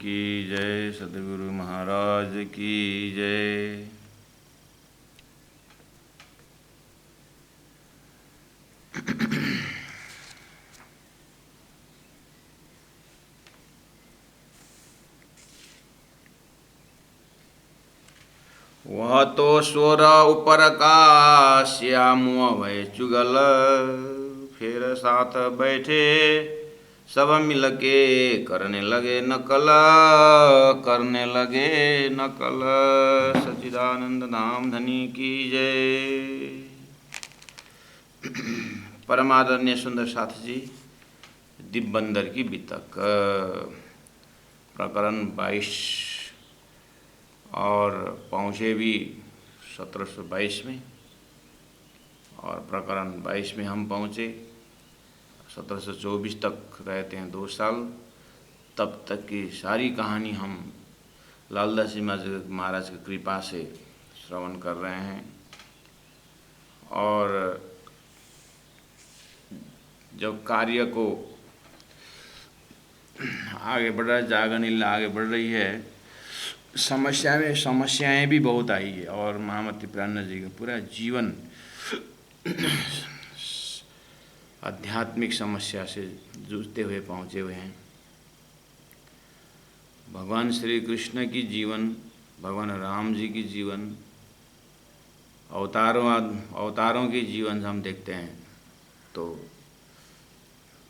की जय, सदगुरु महाराज की जय। वह तो स्वर ऊपर का श्याम वह चुगल, फिर साथ बैठे सब मिलके करने लगे नकल, करने लगे नकल। सच्चिदानंद धाम धनी की जय। परमादरणीय सुंदर साथ जी, दिब्बंदर की बितक प्रकरण 22 और पहुँचे भी 1722 में, और प्रकरण 22 में हम पहुँचे। 1724 तक रहते हैं 2 साल। तब तक की सारी कहानी हम लालदास जी महाराज की कृपा से श्रवण कर रहे हैं। और जब कार्य को आगे बढ़ रहा है, जागरण लीला आगे बढ़ रही है, समस्याएं भी बहुत आई है। और महामती प्राणनाथ जी का पूरा जीवन आध्यात्मिक समस्या से जूझते हुए पहुँचे हुए हैं। भगवान श्री कृष्ण की जीवन, भगवान राम जी की जीवन, अवतारों की जीवन हम देखते हैं तो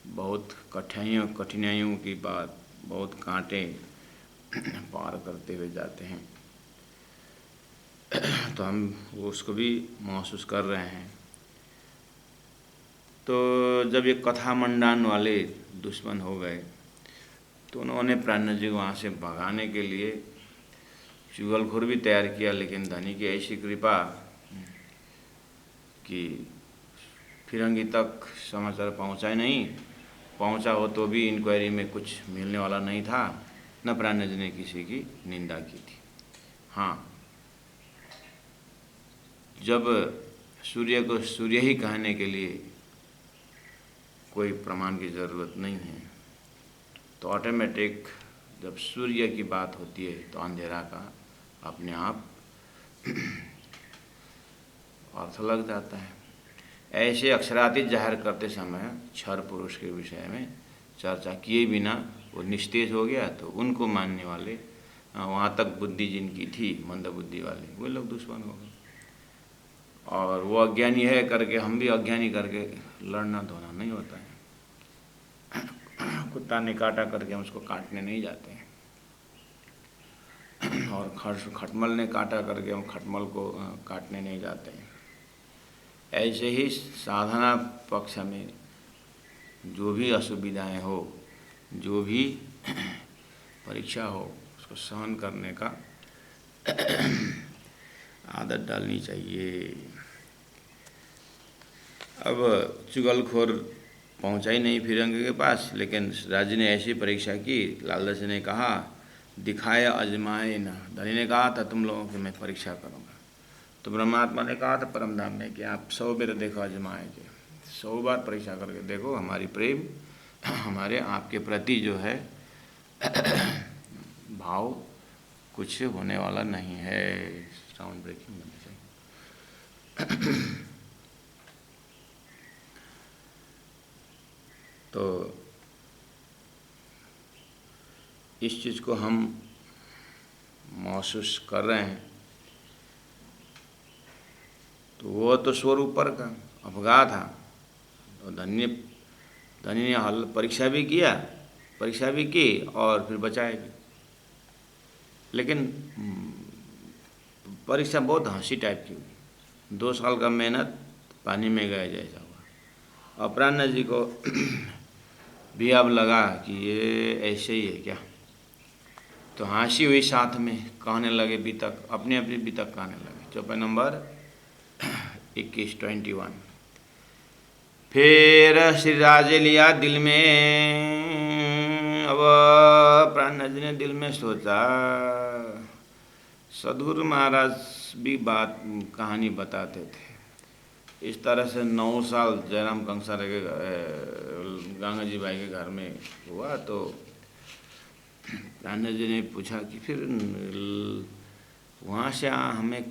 बहुत कठिनाइयों की बात, बहुत कांटे पार करते हुए जाते हैं। तो हम उसको भी महसूस कर रहे हैं। तो जब ये कथा मंडान वाले दुश्मन हो गए तो उन्होंने प्राणनाथ जी को वहाँ से भगाने के लिए चुगलखोर भी तैयार किया, लेकिन धनी की ऐसी कृपा कि फिरंगी तक समाचार पहुँचा नहीं। पहुँचा हो तो भी इंक्वायरी में कुछ मिलने वाला नहीं था, न प्राणनाथ जी ने किसी की निंदा की थी। हाँ, जब सूर्य को सूर्य ही कहने के लिए कोई प्रमाण की ज़रूरत नहीं है, तो ऑटोमेटिक जब सूर्य की बात होती है तो अंधेरा का अपने आप अर्थ लग जाता है। ऐसे अक्षरातीत जाहिर करते समय क्षर पुरुष के विषय में चर्चा किए बिना वो निस्तेज हो गया, तो उनको मानने वाले, वहाँ तक बुद्धि जिनकी थी मंद बुद्धि वाले, वो लोग दुश्मन हो गए। और वो अज्ञानी है करके हम भी अज्ञानी करके लड़ना धोना नहीं होता है। कुत्ता ने काटा करके हम उसको काटने नहीं जाते हैं, और खटमल ने काटा करके हम खटमल को काटने नहीं जाते हैं। ऐसे ही साधना पक्ष में जो भी असुविधाएं हो, जो भी परीक्षा हो, उसको सहन करने का आदत डालनी चाहिए। अब चुगलखोर पहुंचा ही नहीं फिरंगी के पास, लेकिन राजी ने ऐसी परीक्षा की। लालदास जी ने कहा दिखाया अजमाए न। धनी ने कहा था तुम लोगों की मैं परीक्षा करूंगा, तो ब्रह्मात्मा ने कहा था परमधाम में कि आप 100 बार देखो अजमाएंगे, 100 बार परीक्षा करके देखो हमारी प्रेम, हमारे आपके प्रति जो है भाव कुछ होने वाला नहीं है। साउंड ब्रेकिंग होनी चाहिए। तो इस चीज़ को हम महसूस कर रहे हैं। तो वो तो स्वर ऊपर का अफगाह था। तो धनी ने हल परीक्षा भी की और फिर बचाए भी। लेकिन परीक्षा बहुत हंसी टाइप की हुई। 2 साल का मेहनत पानी में गया जैसा हुआ। और प्राणनाथ जी को भी अब लगा कि ये ऐसे ही है क्या। तो हंसी हुई साथ में, कहने लगे बीतक, अपनी अपनी बीतक कहने लगे। चौपाई नंबर 21 फिर श्री राजे लिया दिल में। अब प्राणनाथ जी ने दिल में सोचा, सदगुरु महाराज भी कहानी बताते थे। इस तरह से 9 साल जयराम कंसार के गंगा जी भाई के घर में हुआ। तो प्राणनाथ जी ने पूछा कि फिर वहाँ से हमें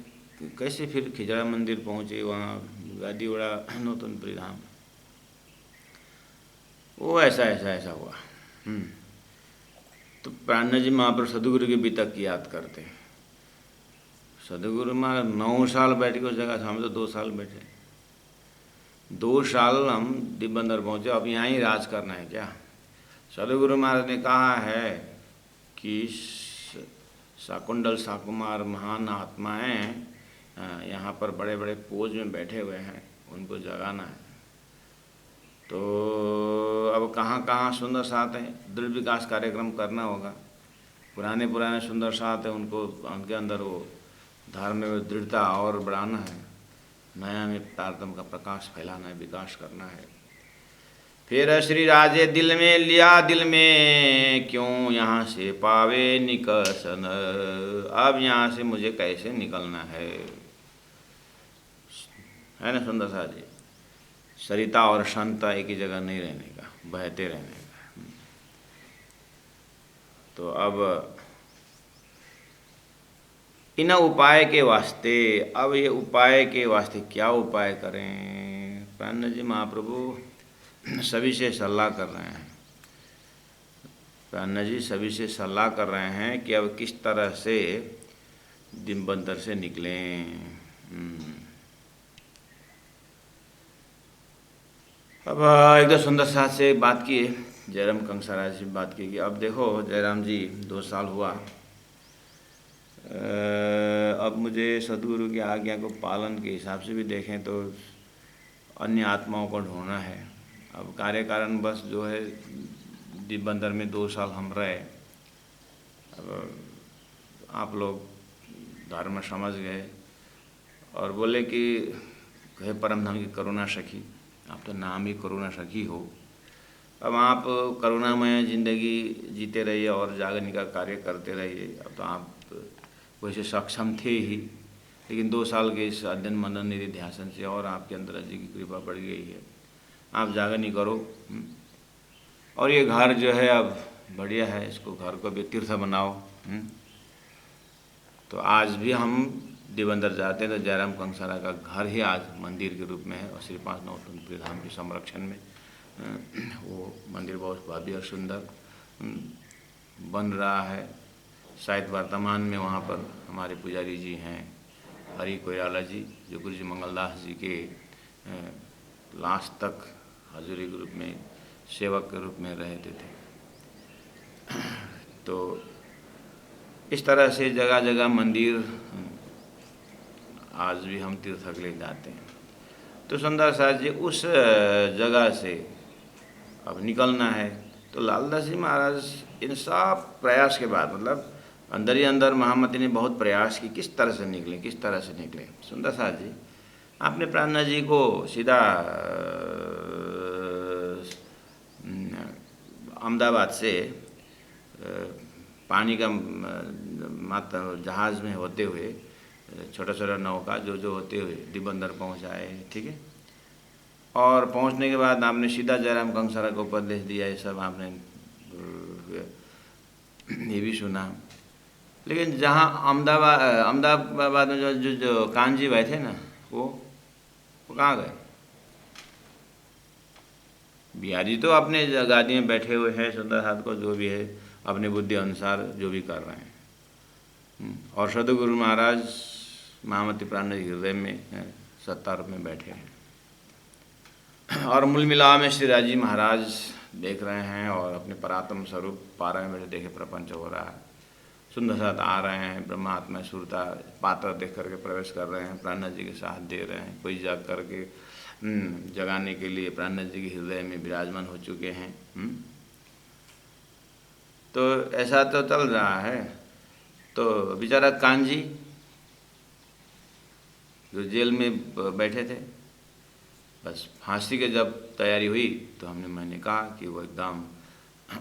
कैसे फिर खिजड़ा मंदिर पहुँचे, वहाँ गादीवाड़ा नौतनपुरी धाम। वो ऐसा ऐसा ऐसा हुआ। तो प्राणनाथ जी महाप्रभु सदगुरु के वितक की याद करते हैं। सदगुरु महाराज 9 साल बैठ के उस जगह से, हम तो 2 साल बैठे। 2 साल हम दिबंदर पहुँचे, अब यहाँ ही राज करना है क्या? सदगुरु महाराज ने कहा है कि शाकुंडल शाकुमार महान आत्माएं यहाँ पर बड़े बड़े पोज में बैठे हुए हैं, उनको जगाना है। तो अब कहाँ कहाँ सुंदर साथ हैं, दृढ़ विकास कार्यक्रम करना होगा। पुराने पुराने सुंदर साथ हैं, उनको उनके अंदर वो धार्म में दृढ़ता और बढ़ाना है, नया में तारतम का प्रकाश फैलाना है, विकास करना है। फिर श्री राजे दिल में लिया, दिल में क्यों यहाँ से पावे निकसन, अब यहाँ से मुझे कैसे निकलना है ना सुंदर साथ जी। सरिता और शांता एक ही जगह नहीं रहने का, बहते रहने का। तो अब इन उपाय के वास्ते, अब ये उपाय के वास्ते क्या उपाय करें? प्राणनाथ जी महाप्रभु सभी से सलाह कर रहे हैं। प्राणनाथ जी सभी से सलाह कर रहे हैं कि अब किस तरह से दिबंदर से निकलें। अब एक दो सुंदर साथ से बात की, जयराम कंसारा से बात की कि अब देखो जयराम जी 2 साल हुआ, अब मुझे सदगुरु की आज्ञा को पालन के हिसाब से भी देखें तो अन्य आत्माओं को ढूंढना है। अब कार्य कारण बस जो है दिबंदर में 2 साल हम रहे। अब आप लोग धर्म समझ गए और बोले कि हे परम धाम की करुणा सखी, आप तो नाम ही करुणा सखी हो, अब आप करुणामय जिंदगी जीते रहिए और जागने का कार्य करते रहिए। अब तो आप वैसे सक्षम थे ही, लेकिन 2 साल के इस अध्ययन मनन निधि ध्यान से और आपके अंदर जी की कृपा बढ़ गई है, आप जागनी करो। और ये घर जो है अब बढ़िया है, इसको घर को भी तीर्थ बनाओ। तो आज भी हम दिबंदर जाते हैं तो जयराम कंसारा का घर ही आज मंदिर के रूप में है, और श्रीपाद नौतनपुरी धाम के संरक्षण में वो मंदिर बहुत भव्य और सुंदर बन रहा है। शायद वर्तमान में वहाँ पर हमारे पुजारी जी हैं हरि कोयराला जी, जो गुरु जी मंगलदास जी के लास्ट तक हजूरी के रूप में सेवक के रूप में रहते थे। तो इस तरह से जगह जगह मंदिर आज भी हम तीर्थक ले जाते हैं। तो सुंदर साथ जी उस जगह से अब निकलना है। तो लालदास जी महाराज इन सब प्रयास के बाद, मतलब अंदर ही अंदर महामती ने बहुत प्रयास की, किस तरह से निकले, किस तरह से निकले। सुंदर साथ जी आपने प्राणनाथ जी को सीधा अहमदाबाद से पानी का मात्र जहाज़ में होते हुए छोटा छोटा नौका जो होते हुए दिबंदर पहुंचाए, ठीक है। और पहुंचने के बाद आपने सीधा जयराम कंसारा को उपदेश दिया, ये सब आपने ये भी सुना। लेकिन जहाँ अहमदाबाद में जो कानजी भाई थे ना, वो कहाँ गए? बिहारी तो अपने गादी में बैठे हुए हैं, सुंदर हाथ को जो भी है अपने बुद्धि अनुसार जो भी कर रहे हैं। और सदगुरु महाराज महामती प्राणनाथ हृदय में सत्ता रूप में बैठे हैं। और मूल मिलाव में श्री राजी महाराज देख रहे हैं और अपने परात्म स्वरूप पारायण में देखे प्रपंच हो रहा है। सुंदर साथ आ रहे हैं, ब्रह्मात्मा सुरता पात्र देख करके प्रवेश कर रहे हैं, प्राणनाथ जी के साथ दे रहे हैं। कोई जाग करके जगाने के लिए प्राणनाथ जी के हृदय में विराजमान हो चुके हैं। तो ऐसा तो चल रहा है। तो बेचारा कांजी जो जेल में बैठे थे, बस फांसी के जब तैयारी हुई तो मैंने कहा कि वो एकदम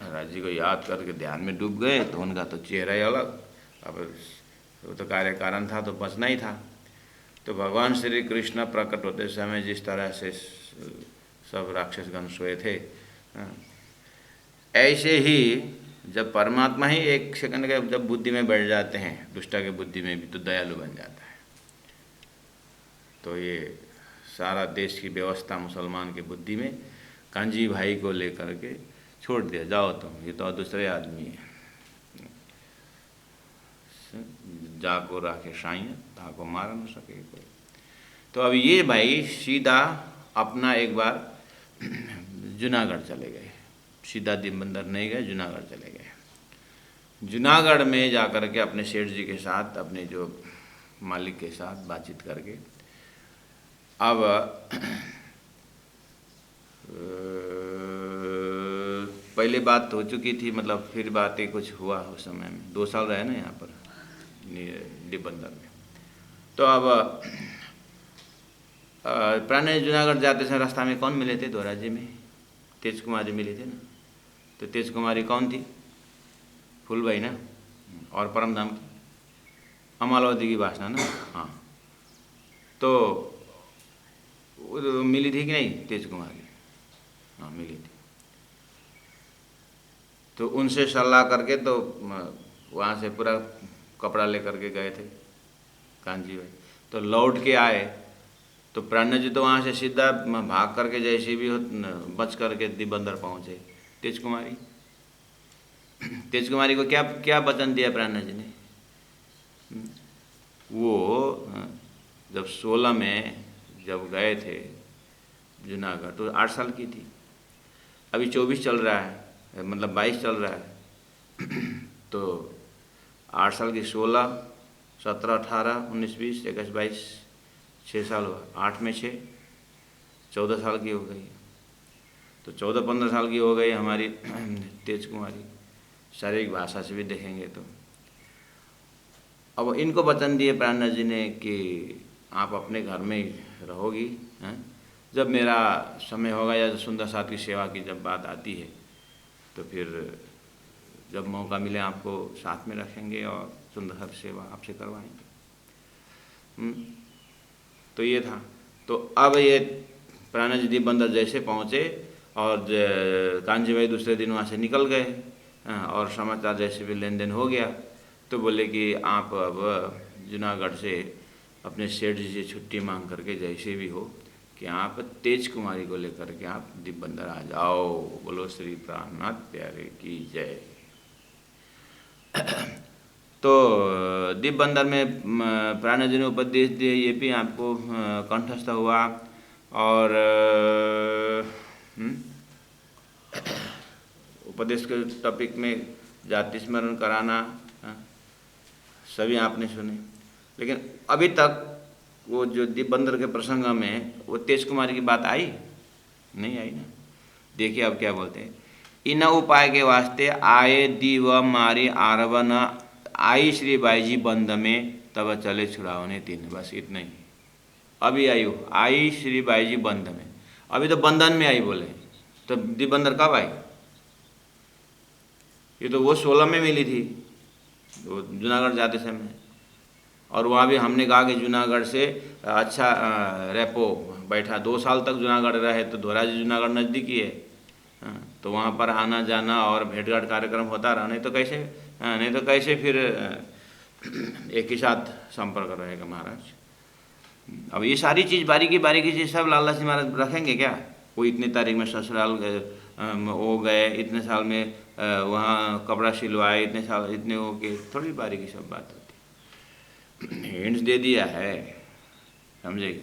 राज जी को याद करके ध्यान में डूब गए। तो उनका तो चेहरा ही अलग, अब वो तो कार्य कारण था तो बचना ही था। तो भगवान श्री कृष्ण प्रकट होते समय जिस तरह से सब राक्षसगण सोए थे, ऐसे ही जब परमात्मा ही एक सेकंड के जब बुद्धि में बैठ जाते हैं, दुष्टा के बुद्धि में भी, तो दयालु बन जाता है। तो ये सारा देश की व्यवस्था मुसलमान के बुद्धि में कांजी भाई को लेकर के छोड़ दिया, जाओ तुम, ये तो दूसरे आदमी है, जाको राखे साइया ताको मार न सके कोई। तो अब ये भाई सीधा अपना एक बार जूनागढ़ चले गए, सीधा दिबंदर नहीं गए, जूनागढ़ चले गए। जूनागढ़ में जाकर के अपने सेठ जी के साथ, अपने जो मालिक के साथ बातचीत करके अब पहले बात हो चुकी थी, मतलब फिर बातें कुछ हुआ उस समय में, 2 साल रहे ना यहाँ पर दिबंदर में। तो अब प्राण जूनागढ़ जाते समय रास्ता में कौन मिले थे? दोराजी में तेज कुमारी मिली थी ना। तो तेज कुमारी कौन थी? फूलबाई ना, और परमधाम की अमालवती की वासना ना। हाँ, तो मिली थी कि नहीं तेज कुमारी? हाँ मिली थी। तो उनसे सलाह करके तो वहाँ से पूरा कपड़ा लेकर के गए थे कांजी भाई। तो लौट के आए तो प्राण जी तो वहाँ से सीधा भाग करके जैसे भी हो बच करके दिबंदर पहुँचे। तेज कुमारी, तेज कुमारी को क्या क्या वचन दिया प्राण जी ने? वो जब 16 में जब गए थे जूनागढ़ तो 8 साल की थी, अभी 24 चल रहा है, मतलब 22 चल रहा है। तो 8 साल की 16, 17, 18, 19, 20, 21, 22, 6 साल हुआ, 8 में 6, 14 साल की हो गई। तो 14-15 साल की हो गई हमारी तेज कुमारी, शारीरिक भाषा से भी देखेंगे तो। अब इनको वचन दिए प्राण जी ने कि आप अपने घर में ही रहोगी, हैं? जब मेरा समय होगा या सुंदर साथ की सेवा की जब बात आती है तो फिर जब मौका मिले आपको साथ में रखेंगे और सुंदर साथ सेवा आपसे करवाएंगे। तो ये था। तो अब ये प्राण जी दिबंदर जैसे पहुँचे और कांजी भाई दूसरे दिन वहाँ से निकल गए, और समाचार जैसे भी लेन देन हो गया तो बोले कि आप अब जूनागढ़ से अपने सेठ जी से छुट्टी मांग करके जैसे भी हो कि आप तेज कुमारी को लेकर के आप दिबंदर आ जाओ। बोलो श्री प्राणनाथ प्यारे की जय। तो दिबंदर में प्राण जी ने उपदेश दिए, ये भी आपको कंठस्थ हुआ। और उपदेश के टॉपिक में जाति स्मरण कराना, सभी आपने सुने। लेकिन अभी तक वो जो दिबंदर के प्रसंग में वो तेज कुमारी की बात आई नहीं आई ना। देखिए अब क्या बोलते हैं, इन उपाय के वास्ते आए दीव मारी आरव न आई श्री बाईजी बंद में तब चले छुड़ावने 3। बस इतना ही। अभी आई श्री बाईजी बंद में, अभी तो बंधन में आई बोले, तो दिबंदर कब आई? ये तो वो 16 में मिली थी वो जूनागढ़ जाते समय। और वहाँ भी हमने कहा कि जूनागढ़ से अच्छा रेपो बैठा, 2 साल तक जूनागढ़ रहे तो धोराजी जूनागढ़ नज़दीकी है, तो वहाँ पर आना जाना और भेंटघाट कार्यक्रम होता रहा। नहीं तो कैसे फिर एक ही साथ संपर्क रहेगा महाराज। अब ये सारी चीज़ बारीकी चीज़ सब लाला सिंह महाराज रखेंगे क्या? कोई इतने तारीख में ससुराल हो गए, इतने साल में वहाँ कपड़ा सिलवाए, इतने साल इतने हो के थोड़ी बारीकी सब बात होती। हिंट्स दे दिया है, समझेगी।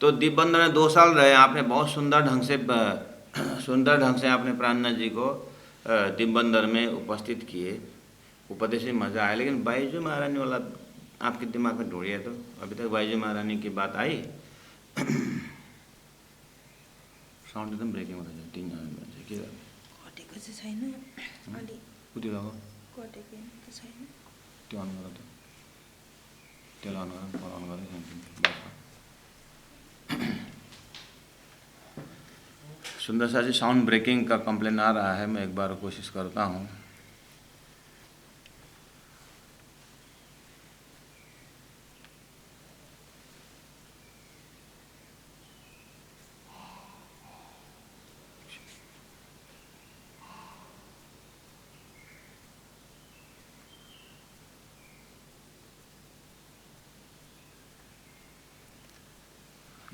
तो दिबंदर में 2 साल रहे। आपने बहुत सुंदर ढंग से आपने प्राणनाथ जी को दिबंदर में उपस्थित किए, उपदेश में मज़ा आया। लेकिन बाईजू महारानी वाला आपके दिमाग में ढूंढिए तो अभी तक बाईजू महारानी की बात आई? साउन्ड एकदम ब्रेकिङ हुँदैछ, 3 जना मान्छे के गर्नु? कटेको चाहिँ छैन, अलि कुति लगाऊ, कटेको त छैन। त्यो अन गर, त्यसलाई अन गर, अन गर्दै सुंदर सा जी साउंड ब्रेकिंग का कंप्लेन आ रहा है। मैं एक बार कोशिश करता हूँ।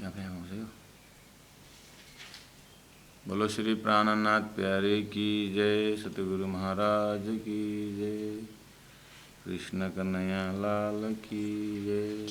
क्या फेमस है? बोलो श्री प्राणनाथ प्यारे की जय, सतगुरु महाराज की जय, कृष्ण कन्हैया लाल की जय।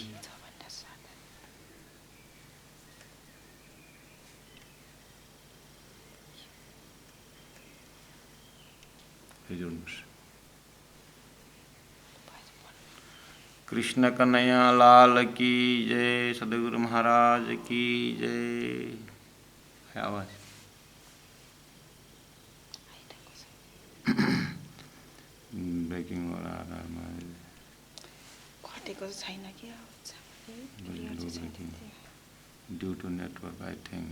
कृष्ण कन्हैया लाल की जय, सतगुरु महाराज की जय। है आवाज? ब्रेकिङ हो रहा है। घटेको छैन कि due to network I think.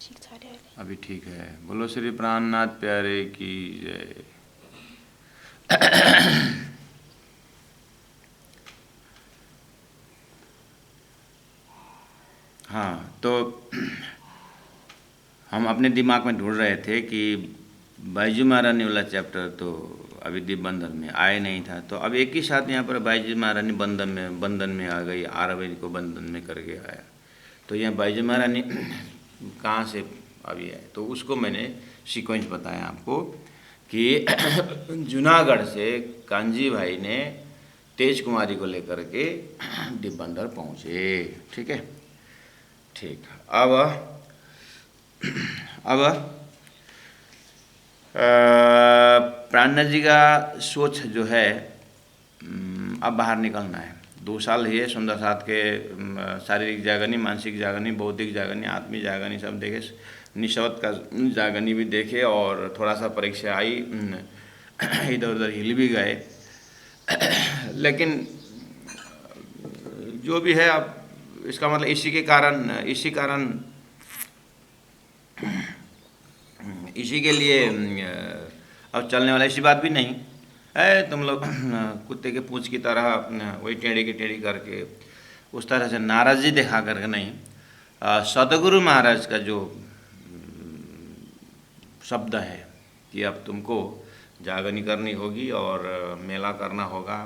ठिक छ अरे अभी ठीक है। बोलो श्री प्राणनाथ प्यारे की जय। हाँ, तो हम अपने दिमाग में ढूंढ रहे थे कि बाईजी महारानी वाला चैप्टर तो अभी दीपबंधन में आए नहीं था, तो अब एक ही साथ यहाँ पर बाईजी महारानी बंधन में आ गई, आरवैली को बंधन में करके आया। तो यहाँ बाईजी महारानी कहाँ से अभी आए, तो उसको मैंने सीक्वेंस बताया आपको कि जूनागढ़ से कांजी भाई ने तेज कुमारी को लेकर के दीपबंधन पहुँचे। ठीक है, ठीक। अब प्राणनाथ जी का सोच जो है अब बाहर निकलना है। 2 साल ही है सुंदर साथ के शारीरिक जागनी, मानसिक जागनी, बौद्धिक जागनी, आत्मिक जागनी सब देखे, निशवत का जागनी भी देखे और थोड़ा सा परीक्षा आई, इधर उधर हिल भी गए। लेकिन जो भी है, अब इसका मतलब इसी के लिए अब चलने वाला ऐसी बात भी नहीं है। तुम लोग कुत्ते के पूंछ की तरह वही टेढ़ी की टेढ़ी करके उस तरह से नाराज़गी दिखा करके नहीं, सतगुरु महाराज का जो शब्द है कि अब तुमको जागनी करनी होगी और मेला करना होगा,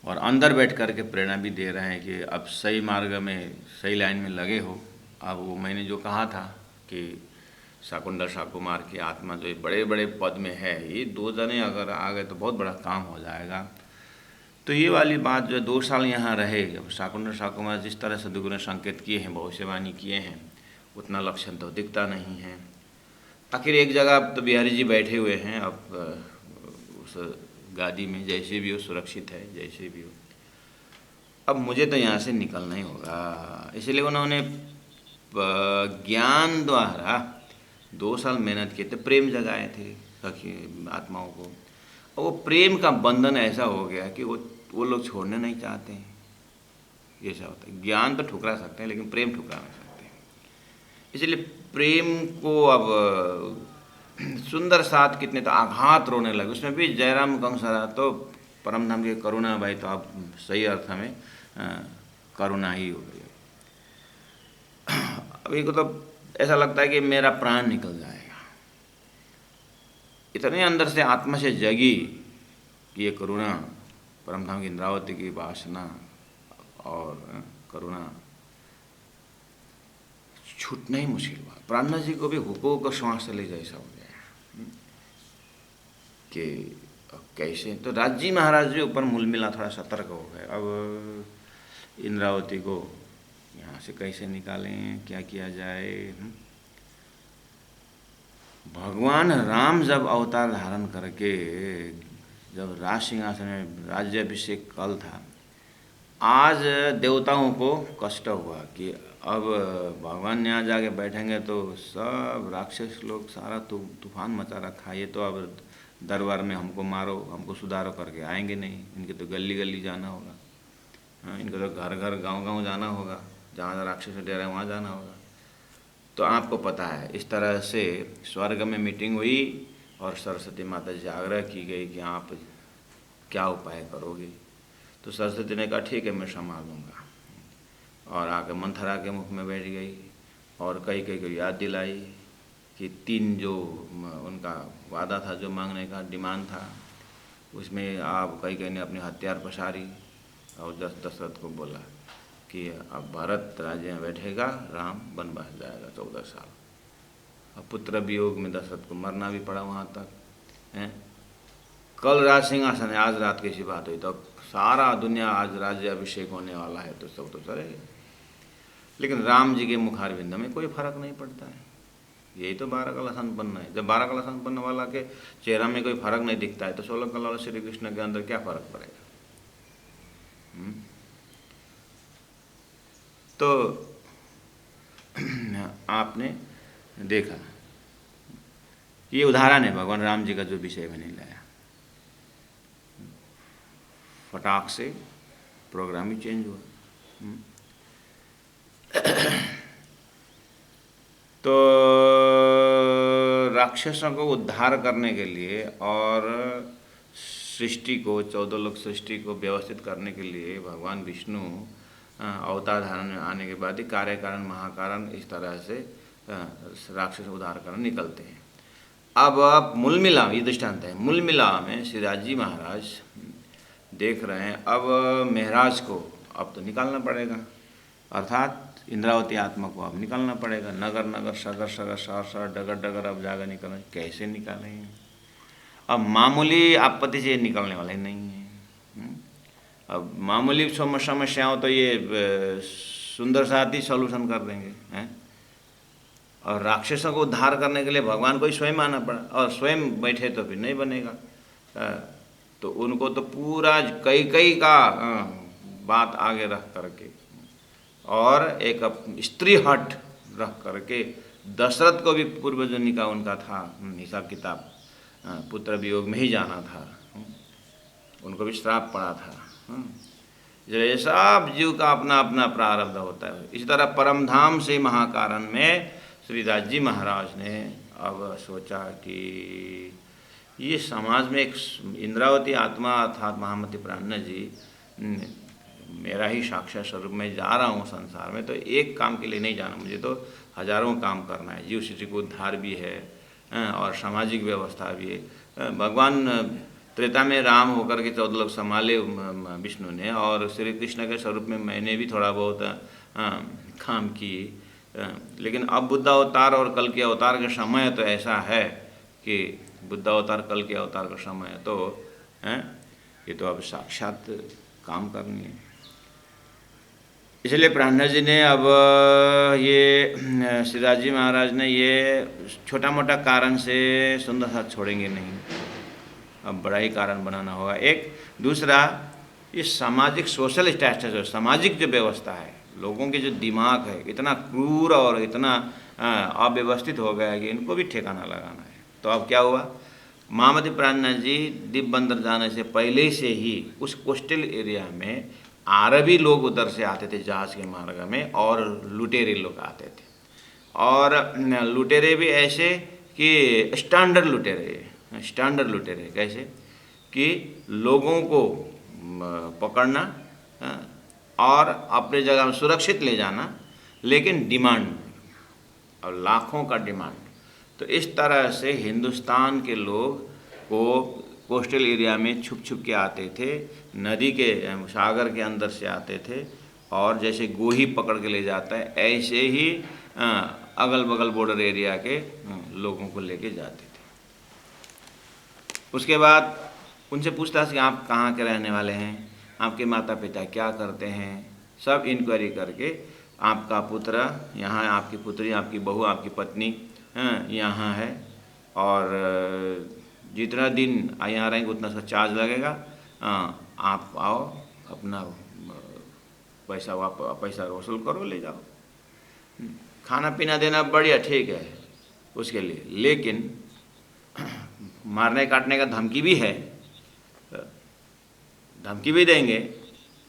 और अंदर बैठ कर के प्रेरणा भी दे रहे हैं कि अब सही मार्ग में, सही लाइन में लगे हो। अब वो मैंने जो कहा था कि शाकुंडल शाकुमार की आत्मा जो बड़े बड़े पद में है, ये 2 जने अगर आ गए तो बहुत बड़ा काम हो जाएगा। तो ये वाली बात जो 2 साल यहाँ रहे, शाकुंडल शाकुमार जिस तरह सदगुरु ने संकेत किए हैं, भविष्यवाणी किए हैं, उतना लक्षण तो दिखता नहीं है। आखिर एक जगह तो बिहारी जी बैठे हुए हैं, अब उस गादी में जैसे भी हो, सुरक्षित है जैसे भी हो। अब मुझे तो यहाँ से निकलना ही होगा, इसलिए उन्होंने ज्ञान द्वारा 2 साल मेहनत किए थे, प्रेम जगाए थे सखी आत्माओं को, और वो प्रेम का बंधन ऐसा हो गया कि वो लोग छोड़ने नहीं चाहते हैं। ऐसा होता है, ज्ञान तो ठुकरा सकते हैं लेकिन प्रेम ठुकरा नहीं सकते। इसलिए प्रेम को अब सुंदर साथ कितने तो आघात रोने लगे, उसमें भी जयराम कंसरा तो परमधाम की करुणा भाई, तो आप सही अर्थ में करुणा ही हो गई। अभी को तो ऐसा लगता है कि मेरा प्राण निकल जाएगा, इतने अंदर से आत्मा से जगी कि ये करुणा, परमधाम की इंद्रावती की वासना और करुणा छूटना ही मुश्किल हुआ। प्राणनाथ जी को भी हुको को श्वास ले जैसा हो गया कि कैसे, तो राजी महाराज जी ऊपर मूल मिला, थोड़ा सतर्क हो गए। अब इंद्रावती को यहाँ से कैसे निकालें, क्या किया जाए। भगवान राम जब अवतार धारण करके जब राज सिंहासन में राज्याभिषेक कल था, आज देवताओं को कष्ट हुआ कि अब भगवान यहाँ जाके बैठेंगे तो सब राक्षस लोग सारा तूफान मचा रखा है, ये तो अब दरबार में हमको मारो, हमको सुधारो करके आएंगे नहीं, इनके तो गली गली जाना होगा, हाँ, इनको तो घर घर गांव गांव जाना होगा, जहाँ राक्षस डेरा है वहाँ जाना होगा। तो आपको पता है इस तरह से स्वर्ग में मीटिंग हुई और सरस्वती माता जी आग्रह की गई कि आप क्या उपाय करोगे। तो सरस्वती ने कहा ठीक है मैं संभाल लूँगा, और आके मंथरा के मुख में बैठ गई और कई को याद दिलाई कि 3 जो उनका वादा था, जो मांगने का डिमांड था, उसमें आप कई ने अपने हथियार पसारी और दशरथ को बोला कि अब भरत राज्य में बैठेगा, राम वनवास जाएगा 14 साल। अब पुत्र वियोग में दशरथ को मरना भी पड़ा वहाँ तक हैं। कल राज सिंहासन है, आज रात कैसी बात हुई, तो सारा दुनिया आज राज्य अभिषेक होने वाला है, तो सब तो चलेगा। लेकिन राम जी के मुखारविंद में कोई फर्क नहीं पड़ता है। यही तो 12 कला संपन्न है। जब 12 कला संपन्न वाला के चेहरा में कोई फर्क नहीं दिखता है, तो 16 कला वाला श्री कृष्ण के अंदर क्या फर्क पड़ेगा? तो आपने देखा, ये उदाहरण है भगवान राम जी का जो विषय में नहीं लाया, फटाक से प्रोग्राम ही चेंज हुआ। तो राक्षसों को उद्धार करने के लिए और सृष्टि को, 14 लोक सृष्टि को व्यवस्थित करने के लिए भगवान विष्णु अवतार धारण में आने के बाद ही कार्य कारण महाकारण इस तरह से राक्षस उद्धार करने निकलते हैं। अब मूल मिला, ये दृष्टांत है, मूल मिला में श्रीराज जी महाराज देख रहे हैं अब महराज को अब तो निकालना पड़ेगा, अर्थात इंद्रावती आत्मा को अब निकालना पड़ेगा। नगर नगर सगर सगर शहर शहर डगर डगर अब जाकर निकलना, कैसे निकालेंगे? अब मामूली आपत्ति से निकलने वाले नहीं है। अब मामूली समस्याओं तो ये सुंदर साथ ही सॉल्यूशन कर देंगे हैं। और राक्षसों को उद्धार करने के लिए भगवान को ही स्वयं आना पड़ा, और स्वयं बैठे तो फिर नहीं बनेगा। तो उनको तो पूरा कई का बात आगे रख करके और एक स्त्री हट रख करके दशरथ को भी पूर्वजन्म का उनका था हिसाब किताब, पुत्र वियोग में ही जाना था, उनको भी श्राप पड़ा था। इसलिए सब जीव का अपना अपना प्रारब्ध होता है। इसी तरह परमधाम से महाकारण में श्रीदास जी महाराज ने अब सोचा कि ये समाज में एक इंद्रावती आत्मा अर्थात महामती प्राण जी मेरा ही साक्षात स्वरूप में जा रहा हूँ संसार में, तो एक काम के लिए नहीं जाना, मुझे तो हजारों काम करना है। जीव सृष्टि को उद्धार भी है और सामाजिक व्यवस्था भी है। भगवान त्रेता में राम होकर के 14 लोग संभाले विष्णु ने, और श्री कृष्ण के स्वरूप में मैंने भी थोड़ा बहुत काम किए। लेकिन अब बुद्ध अवतार और कल के अवतार का समय तो ऐसा है कि बुद्ध अवतार कल के अवतार का समय तो ये तो अब साक्षात काम करनी है। इसलिए प्राणनाथ जी ने अब ये श्रीराज जी महाराज ने ये छोटा मोटा कारण से सुंदर साथ छोड़ेंगे नहीं, अब बड़ा ही कारण बनाना होगा। एक दूसरा, ये सामाजिक सोशल स्टैटस है, सामाजिक जो व्यवस्था है, लोगों के जो दिमाग है इतना क्रूर और इतना अव्यवस्थित हो गया है कि इनको भी ठिकाना लगाना है। तो अब क्या हुआ, महामती प्राणनाथ जी दीप बंदर जाने से पहले से ही उस कोस्टल एरिया में अरबी लोग उधर से आते थे जहाज के मार्ग में, और लुटेरे लोग आते थे। और लुटेरे भी ऐसे कि स्टैंडर्ड लुटेरे कैसे कि लोगों को पकड़ना और अपने जगह में सुरक्षित ले जाना, लेकिन डिमांड और लाखों का डिमांड। तो इस तरह से हिंदुस्तान के लोग को कोस्टल एरिया में छुप छुप के आते थे, नदी के सागर के अंदर से आते थे, और जैसे गोही पकड़ के ले जाता है ऐसे ही अगल बगल बॉर्डर एरिया के लोगों को लेके जाते थे। उसके बाद उनसे पूछताछ कि आप कहाँ के रहने वाले हैं, आपके माता पिता क्या करते हैं, सब इंक्वायरी करके आपका पुत्र यहाँ है, आपकी पुत्री, आपकी बहू, आपकी पत्नी यहाँ है, और जितना दिन यहाँ रहेंगे उतना सा चार्ज लगेगा, आप आओ अपना पैसा वसूल करो, ले जाओ। खाना पीना देना बढ़िया ठीक है उसके लिए, लेकिन मारने काटने का धमकी भी है, धमकी भी देंगे,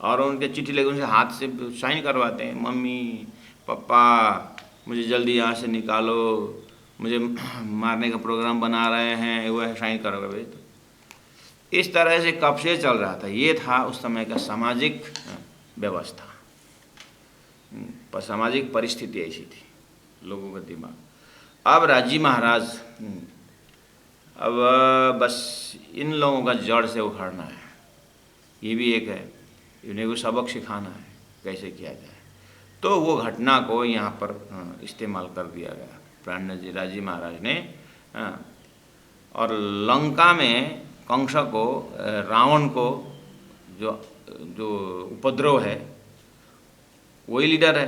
और उनके चिट्ठी लेकर उनसे हाथ से साइन करवाते हैं, मम्मी पापा मुझे जल्दी यहाँ से निकालो, मुझे मारने का प्रोग्राम बना रहे हैं, वो साइन करोगे भाई। तो इस तरह से कब से चल रहा था, ये था उस समय का सामाजिक व्यवस्था, सामाजिक परिस्थिति ऐसी थी, लोगों का दिमाग। अब राजी महाराज अब बस इन लोगों का जड़ से उखाड़ना है, ये भी एक है। इन्हें को सबक सिखाना है कैसे किया जाए। तो वो घटना को यहाँ पर इस्तेमाल कर दिया गया प्राणजी जी महाराज ने। और लंका में कंस को, रावण को जो जो उपद्रव है वही लीडर है।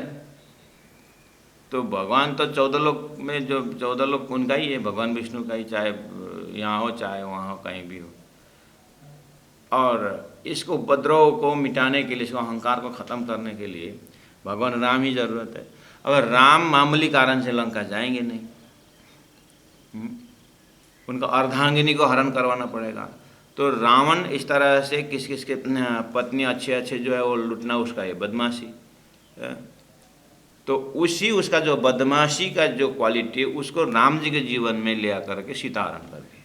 तो भगवान तो 14 लोक में, जो 14 लोक उनका ही है, भगवान विष्णु का ही, चाहे यहाँ हो चाहे वहाँ हो, कहीं भी हो। और इसको उपद्रव को मिटाने के लिए, इसको अहंकार को ख़त्म करने के लिए भगवान राम ही ज़रूरत है। अगर राम मामूली कारण से लंका जाएंगे नहीं, उनका अर्धांगिनी को हरण करवाना पड़ेगा। तो रावण इस तरह से किस किस के पत्नी अच्छे अच्छे जो है वो लुटना उसका है बदमाशी। तो उसी उसका जो बदमाशी का जो क्वालिटी उसको राम जी के जीवन में ले आकर के सीता हरण कर दी।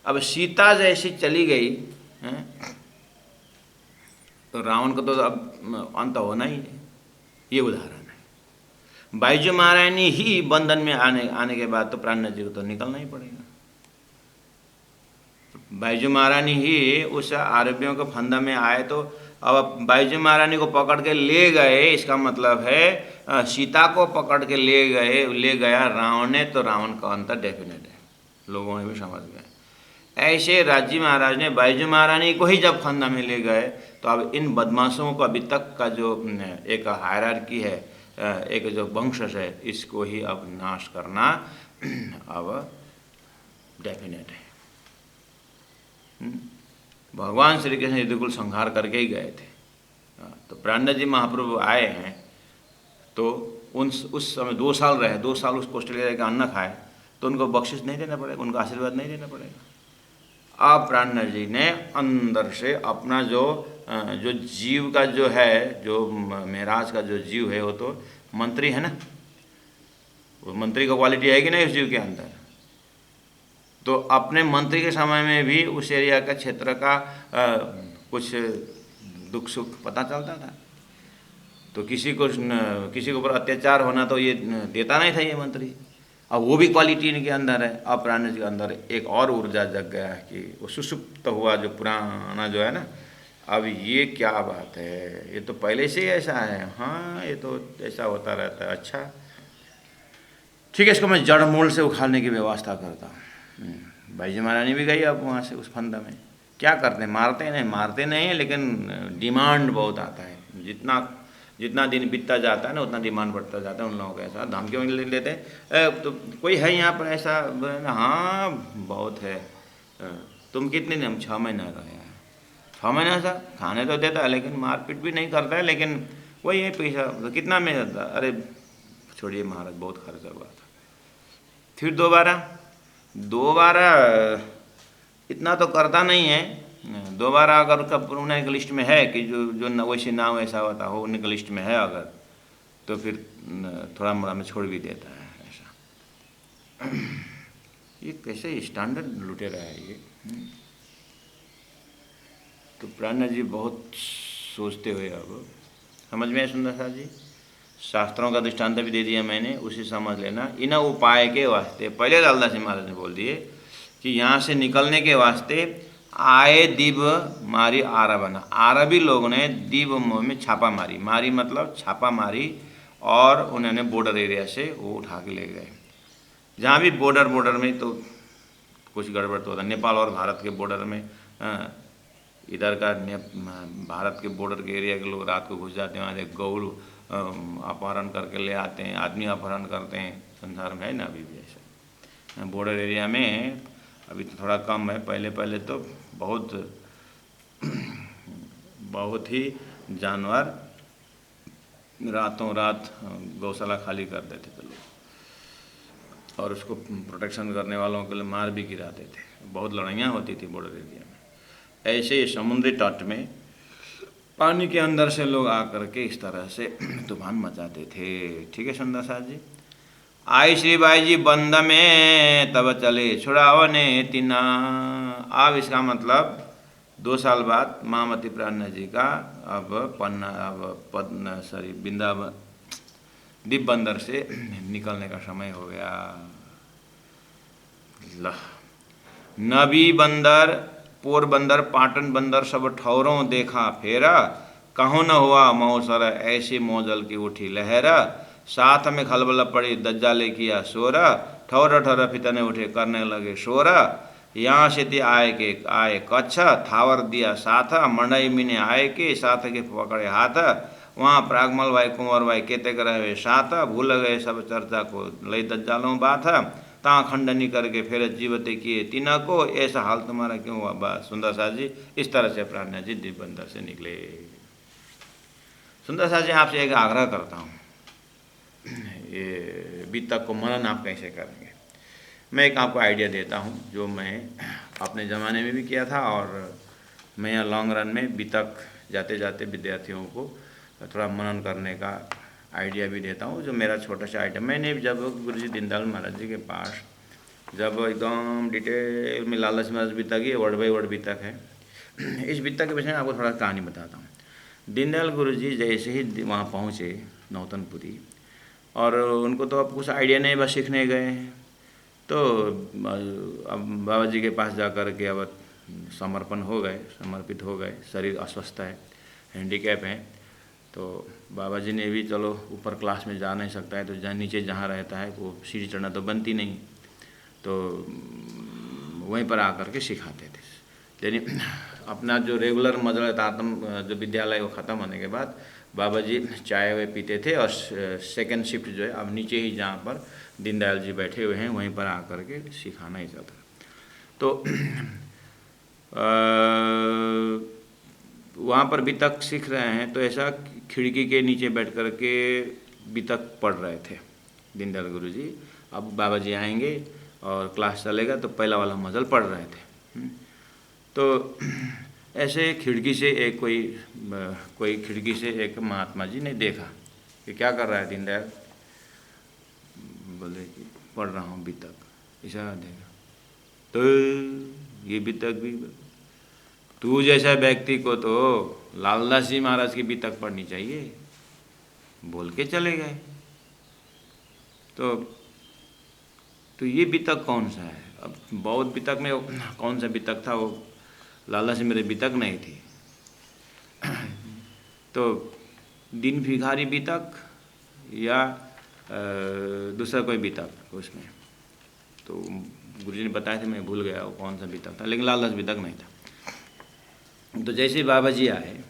अब सीता जैसी चली गई तो रावण को तो अब अंत होना ही है। ये उदाहरण है। बाईजू महारानी ही बंधन में आने के बाद तो प्राण जी को तो निकलना ही पड़ेगा। बाईजू महारानी ही उस आरोपियों के फंदा में आए तो अब बाईजू महारानी को पकड़ के ले गए, इसका मतलब है सीता को पकड़ के ले गया रावण ने, तो रावण का अंतर डेफिनेट है, लोगों ने भी समझ गए। ऐसे राजी महाराज ने बाईजू महारानी को ही जब फंदा में ले गए तो अब इन बदमाशों को अभी तक का जो एक हायरार्की है, एक जो वंश है, इसको ही अब नाश करना अब डेफिनेट है। भगवान श्री कृष्ण यदुकुल संहार करके ही गए थे। तो प्राणनाथ जी महाप्रभु आए हैं तो उस समय 2 साल रहे, 2 साल उस ऑस्ट्रेलिया का अन्न खाए, तो उनको बख्शिश नहीं देना पड़ेगा, उनको आशीर्वाद नहीं देना पड़ेगा। अब प्राणनाथ जी ने अंदर से अपना जो जीव का जो है, जो महाराज का जो जीव है, वो तो मंत्री है ना, वो मंत्री का क्वालिटी है कि नहीं उस जीव के अंदर। तो अपने मंत्री के समय में भी उस एरिया का क्षेत्र का कुछ दुख सुख पता चलता था। तो किसी को ऊपर अत्याचार होना तो ये देता नहीं था ये मंत्री। अब वो भी क्वालिटी इनके अंदर है। अब प्राण जी के अंदर एक और ऊर्जा जग गया है कि वो सुसुप्त हुआ जो पुराना जो है ना, अब ये क्या बात है, ये तो पहले से ही ऐसा है, हाँ ये तो ऐसा होता रहता है, अच्छा ठीक है, इसको मैं जड़ मूल से उखाड़ने की व्यवस्था करता हूँ। बाईजी महारानी भी गई अब वहाँ से उस फंदा में। क्या करते हैं, मारते नहीं, लेकिन डिमांड बहुत आता है। जितना दिन बीतता जाता है ना उतना डिमांड बढ़ता जाता है उन लोगों का। ऐसा धमकियों में ले लेते हैं, तो कोई है यहाँ पर ऐसा, हाँ बहुत है, तुम कितने दिन, 6 महीना रहे हैं, 6 महीना सा खाने तो देता है लेकिन मारपीट भी नहीं करता है, लेकिन वही है पैसा तो कितना में जाता, अरे छोड़िए महाराज बहुत खर्चा हुआ था। फिर दोबारा इतना तो करता नहीं है। दोबारा अगर कब उनके लिस्ट में है कि जो वैसे ना वैसा होता हो उनके लिस्ट में है अगर, तो फिर थोड़ा मोड़ा में छोड़ भी देता है ऐसा। ये कैसे स्टैंडर्ड लुटेरा है ये। तो प्राणनाथ जी बहुत सोचते हुए अब समझ में आए सुंदर साहब जी, शास्त्रों का दृष्टांत भी दे दिया मैंने, उसे समझ लेना। इन उपाय के वास्ते पहले लालदास जी महाराज ने बोल दिए कि यहाँ से निकलने के वास्ते आए दिव मारी आरा बना। अरबी लोगों ने दिव में छापा मारी मतलब छापा मारी, और उन्होंने बॉर्डर एरिया से वो उठा के ले गए। जहाँ भी बॉर्डर में तो कुछ गड़बड़ तो होता, नेपाल और भारत के बॉर्डर में, इधर का भारत के बॉर्डर के एरिया के लोग रात को घुस जाते हैं, वहाँ से गौ अपहरण करके ले आते हैं, आदमी अपहरण करते हैं, संसार में है ना अभी भी ऐसा। बॉर्डर एरिया में अभी तो थोड़ा कम है, पहले तो बहुत ही जानवर रातों रात गौशाला खाली कर देते थे लोग, और उसको प्रोटेक्शन करने वालों के लिए मार भी गिराते थे। बहुत लड़ाइयाँ होती थी बॉर्डर एरिया में। ऐसे समुद्री तट में पानी के अंदर से लोग आकर के इस तरह से तूफान मचाते थे। ठीक है सुंदर साहब जी। आई श्री बाई जी बंद में तब चले छुड़ावने तिना। अब इसका मतलब 2 साल बाद महामती प्राणनाथ जी का वृंदावन दीप बंदर से निकलने का समय हो गया। नबी बंदर पोरबंदर पाटन बंदर सब ठौरों देखा फेरा, कहूँ न हुआ मौसर ऐसी मौजल की उठी लहरा, साथ में खलबल पड़ी दज्जाले किया सोरा, ठौर ठौर फितने उठे करने लगे शोरा, यहाँ से ते आए कच्छा, थावर दिया साथा, मंडई मिने आए के साथ के पकड़े हाथा, वहाँ प्रागमल भाई कुंवर भाई केते रहे साथा, भूल गए सब चर्चा को लई दज्जालों बाथा, ता खंडनी करके फिर जीवते किए तीना को, ऐसा हाल तुम्हारा क्यों हुआ बस। सुंदर सास जी इस तरह से प्राज्ञा जी दीपबंदर से निकले। सुंदर सास जी आपसे एक आग्रह करता हूँ, ये बीतक को मनन आप कैसे करेंगे। मैं एक आपको आइडिया देता हूँ जो मैं अपने ज़माने में भी किया था, और मैं यहाँ लॉन्ग रन में बीतक जाते जाते विद्यार्थियों को थोड़ा मनन करने का आइडिया भी देता हूँ। जो मेरा छोटा सा आइडिया, मैंने जब गुरु जी दीनदयाल महाराज जी के पास जब एकदम डिटेल में लालच महाराज बीतक, ये वर्ड बाई वर्ड बीतक है। इस बीतक के विषय में आपको थोड़ा कहानी बताता हूँ। दीनदयाल गुरु जी जैसे ही वहाँ पहुँचे नौतनपुरी, और उनको तो अब कुछ आइडिया नहीं, बस सीखने गए हैं। तो अब बाबा जी के पास जा कर के अब समर्पित हो गए। शरीर अस्वस्थ है, हैंडीकैप है, तो बाबा जी ने भी चलो ऊपर क्लास में जा नहीं सकता है, तो जहाँ नीचे जहाँ रहता है वो सीढ़ी चढ़ना तो बनती नहीं, तो वहीं पर आकर के सिखाते थे। यानी अपना जो रेगुलर मजल तारतम जो विद्यालय वो ख़त्म होने के बाद बाबा जी चाय वे पीते थे, और सेकंड शिफ्ट जो है अब नीचे ही जहाँ पर दीनदयाल जी बैठे हुए हैं वहीं पर आकर के सिखाना ही चलता। तो वहाँ पर बीतक सीख रहे हैं, तो ऐसा खिड़की के नीचे बैठ कर के बीतक पढ़ रहे थे दीनदयाल गुरु जी। अब बाबा जी आएंगे और क्लास चलेगा, तो पहला वाला मजल पढ़ रहे थे। तो ऐसे खिड़की से कोई खिड़की से एक महात्मा जी ने देखा कि क्या कर रहा है दीनदयाल। बोले कि पढ़ रहा हूँ बीतक। इशारा देगा तो ये बीतक भी, तू जैसा व्यक्ति को तो लालदास जी महाराज की बीतक पढ़नी चाहिए, बोल के चले गए। तो ये बीतक कौन सा है। अब बौद्ध बीतक में कौन सा बीतक था, वो लालदास जी मेरे बीतक नहीं थी। तो दिन भिखारी बीतक या दूसरा कोई बीतक उसमें, तो गुरुजी ने बताया था, मैं भूल गया वो कौन सा बीतक था, लेकिन लालदास बीतक नहीं था। तो जैसे ही बाबा जी आए,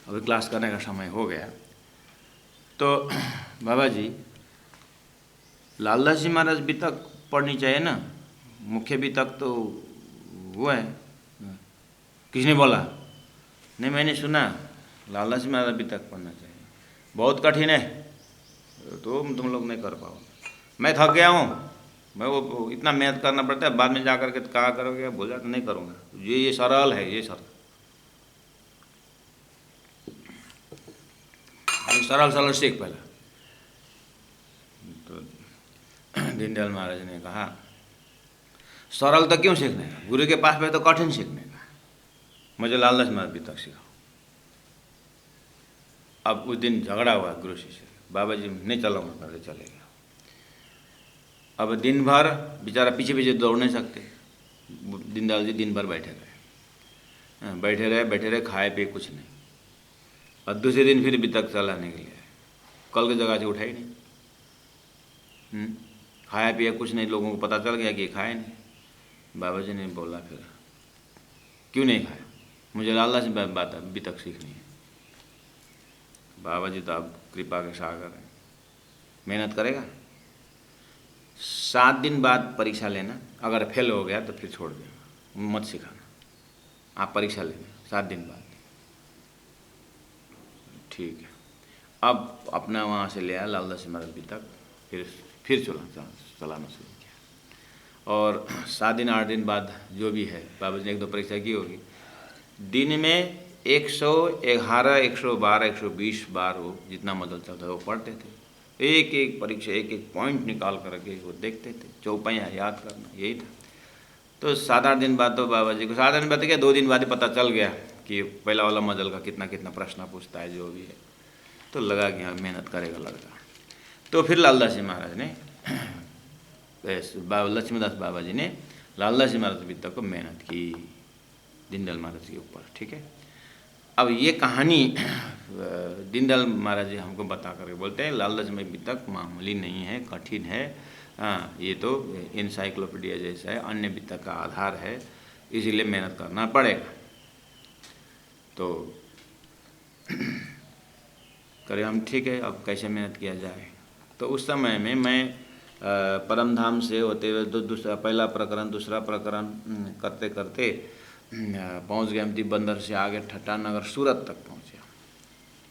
अभी क्लास करने का समय हो गया, तो बाबा जी लालदास जी महाराज बीतक पढ़नी चाहिए ना, मुख्य बीतक तो वो है। किसने बोला? नहीं, मैंने सुना लालदास जी महाराज बीतक पढ़ना चाहिए, बहुत कठिन है, तो तुम लोग नहीं कर पाओ। मैं थक गया हूँ, मैं वो इतना मेहनत करना पड़ता है, बाद में जा कर के कहा करोगे, बोल जाता नहीं करूँगा, ये सरल है, ये सरल सीख पहला। तो दीनदयाल महाराज ने कहा सरल तो क्यों सीखने का, गुरु के पास में तो कठिन सीखने का, मुझे लालदास महाराज बीतक सिखाओ। अब उस दिन झगड़ा हुआ गुरु से, बाबा जी नहीं चलाऊंगा करके चले गया। अब दिन भर बेचारा पीछे पीछे दौड़ नहीं सकते, दीनदयाल जी दिन भर बैठे रहे, खाए पिए कुछ नहीं। और दूसरे दिन फिर बीतक चलाने के लिए कल की जगह से उठा ही नहीं, खाया पिया कुछ नहीं, लोगों को पता चल गया कि खाए नहीं। बाबा जी ने बोला फिर क्यों नहीं खाया, मुझे लालदास बात बीतक सीखनी है। बाबा जी तो अब कृपा के सागर हैं, मेहनत करेगा, 7 दिन बाद परीक्षा लेना, अगर फेल हो गया तो फिर छोड़ देना, मत सिखाना, आप परीक्षा लेना 7 दिन बाद। ठीक है। अब अपना वहाँ से ले आया लालदास महाराज बीतक, फिर चलाना शुरू किया। और 7 दिन 8 दिन बाद जो भी है, बाबा जी ने 1-2 परीक्षा की होगी, दिन में 111, 112, 120 बार वो जितना मदल चलता है वो पढ़ते थे। एक एक परीक्षा, एक एक पॉइंट निकाल करके वो देखते थे, चौपाइयाँ याद करना, यही था। तो 7-8 दिन बाद तो बाबा जी को 7 दिन बाद क्या 2 दिन बाद ही पता चल गया कि पहला वाला मजल का कितना कितना प्रश्न पूछता है, जो भी है। तो लगा कि हाँ मेहनत करेगा लड़का। तो फिर लालदास जी महाराज ने लक्ष्मीदास बाबा जी ने लालदास जी महाराज बीतक को मेहनत की, दीनदयाल महाराज के ऊपर। ठीक है, अब ये कहानी दीनदयाल महाराज जी हमको बता करके बोलते हैं लालच में वितक मामूली नहीं है, कठिन है। ये तो इंसाइक्लोपीडिया जैसा है, अन्य वितक का आधार है, इसीलिए मेहनत करना पड़ेगा। तो करें हम, ठीक है, अब कैसे मेहनत किया जाए। तो उस समय में मैं परमधाम से होते हुए दूसरा पहला प्रकरण दूसरा प्रकरण करते करते पहुंच गए हम दीप बंदर से आगे ठट्टा नगर सूरत तक पहुँचे।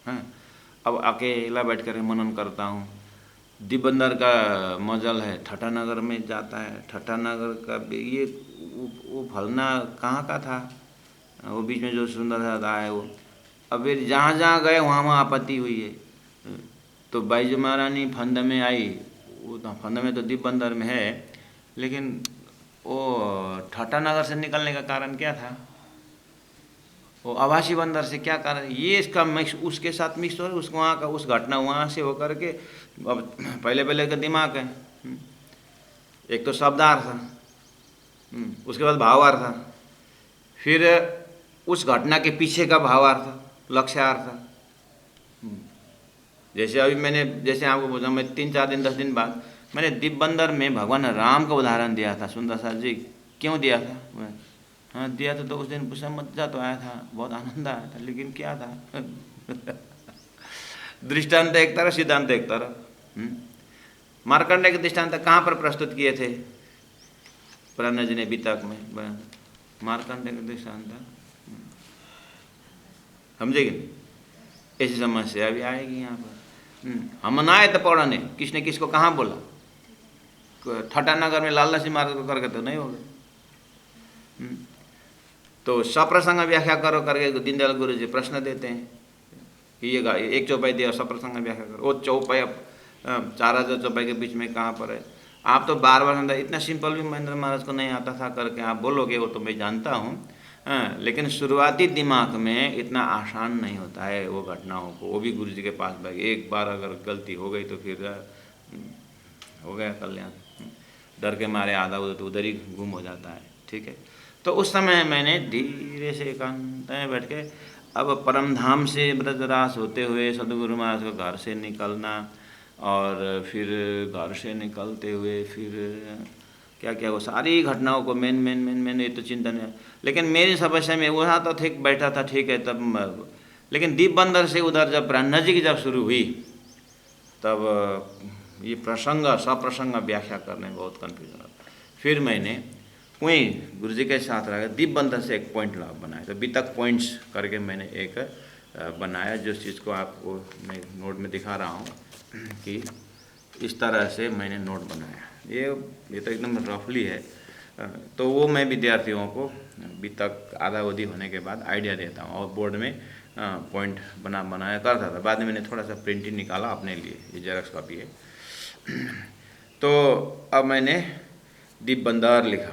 हाँ, अब अकेला बैठ कर मनन करता हूँ। दीप बंदर का मजल है ठट्टा नगर में जाता है। ठट्टा नगर का ये वो फलना कहाँ का था, वो बीच में जो सुंदर सा है वो। अब फिर जहाँ जहाँ गए वहाँ वहाँ आपत्ति हुई है। तो बाईजू महारानी फंद में आई, वो तो फंद में तो दीप बंदर में है, लेकिन वो ठट्टा नगर से निकलने का कारण क्या था, वो आभासी बंदर से क्या कारण, ये इसका मिक्स उसके साथ मिक्स हो, उसको वहाँ का उस घटना वहाँ से होकर के अब पहले पहले का दिमाग है। एक तो शब्दार था, उसके बाद भावार था, फिर उस घटना के पीछे का भावार था, लक्ष्यार था। जैसे अभी मैंने जैसे आपको बोला, मैं 3-4 दिन 10 दिन बाद मैंने दीप बंदर में भगवान राम का उदाहरण दिया था। सुंदर साहब जी क्यों दिया था? हाँ दिया था, तो उस दिन गुस्सा मजा तो आया था, बहुत आनंद आया था, लेकिन क्या था दृष्टांत एक तरह, सिद्धांत एक तरह। मार्कंडे के दृष्टांत कहाँ पर प्रस्तुत किए थे प्राण जी ने वितक में? मार्कंडे के दृष्टांत समझेगी नहीं, ऐसी समस्या भी आएगी यहाँ पर। हम ना तो पौड़ने किसने किसको कहाँ बोला, ठट्टा नगर में लाला सी मार्ग को करके तो नहीं होगा। तो सप्रसंग व्याख्या करो करके दीनदयाल गुरु जी प्रश्न देते हैं कि ये एक चौपाई दिया, सप्रसंग व्याख्या करो। वो चौपाई अब 4000 चौपाई के बीच में कहाँ पर है? आप तो बार बार इतना सिंपल भी महेंद्र महाराज को नहीं आता था करके आप बोलोगे, वो तो मैं जानता हूँ। लेकिन शुरुआती दिमाग में इतना आसान नहीं होता है वो घटनाओं को, वो भी गुरु जी के पास बैठ। एक बार अगर गलती हो गई तो फिर हो गया कल्याण, डर के मारे आधा उधर ही गुम हो जाता है। ठीक है, तो उस समय मैंने धीरे से एकांत में बैठ के अब परमधाम से ब्रजरास होते हुए सदगुरु महाराज को घर से निकलना, और फिर घर से निकलते हुए फिर क्या क्या वो सारी घटनाओं को मैन ये तो चिंतन है। लेकिन मेरी समस्या में वहाँ तो ठीक बैठा था, ठीक है तब, लेकिन दीप बंदर से उधर जब प्राणजी की जब शुरू हुई तब ये प्रसंग सप्रसंग व्याख्या करने में बहुत कन्फ्यूजन होता। फिर मैंने वहीं गुरु जी के साथ रह दीप बंदर से एक पॉइंट बनाया, तो वितक पॉइंट्स करके मैंने एक बनाया, जो चीज़ को आपको मैं नोट में दिखा रहा हूँ कि इस तरह से मैंने नोट बनाया। ये तो एकदम रफली है, तो वो मैं विद्यार्थियों को वितक आधा अवधि होने के बाद आइडिया देता हूँ, और बोर्ड में पॉइंट बनाया करता था। बाद में मैंने थोड़ा सा प्रिंटिंग निकाला अपने लिए, ये जेरॉक्स कॉपी है। तो अब मैंने दीप बंदर लिखा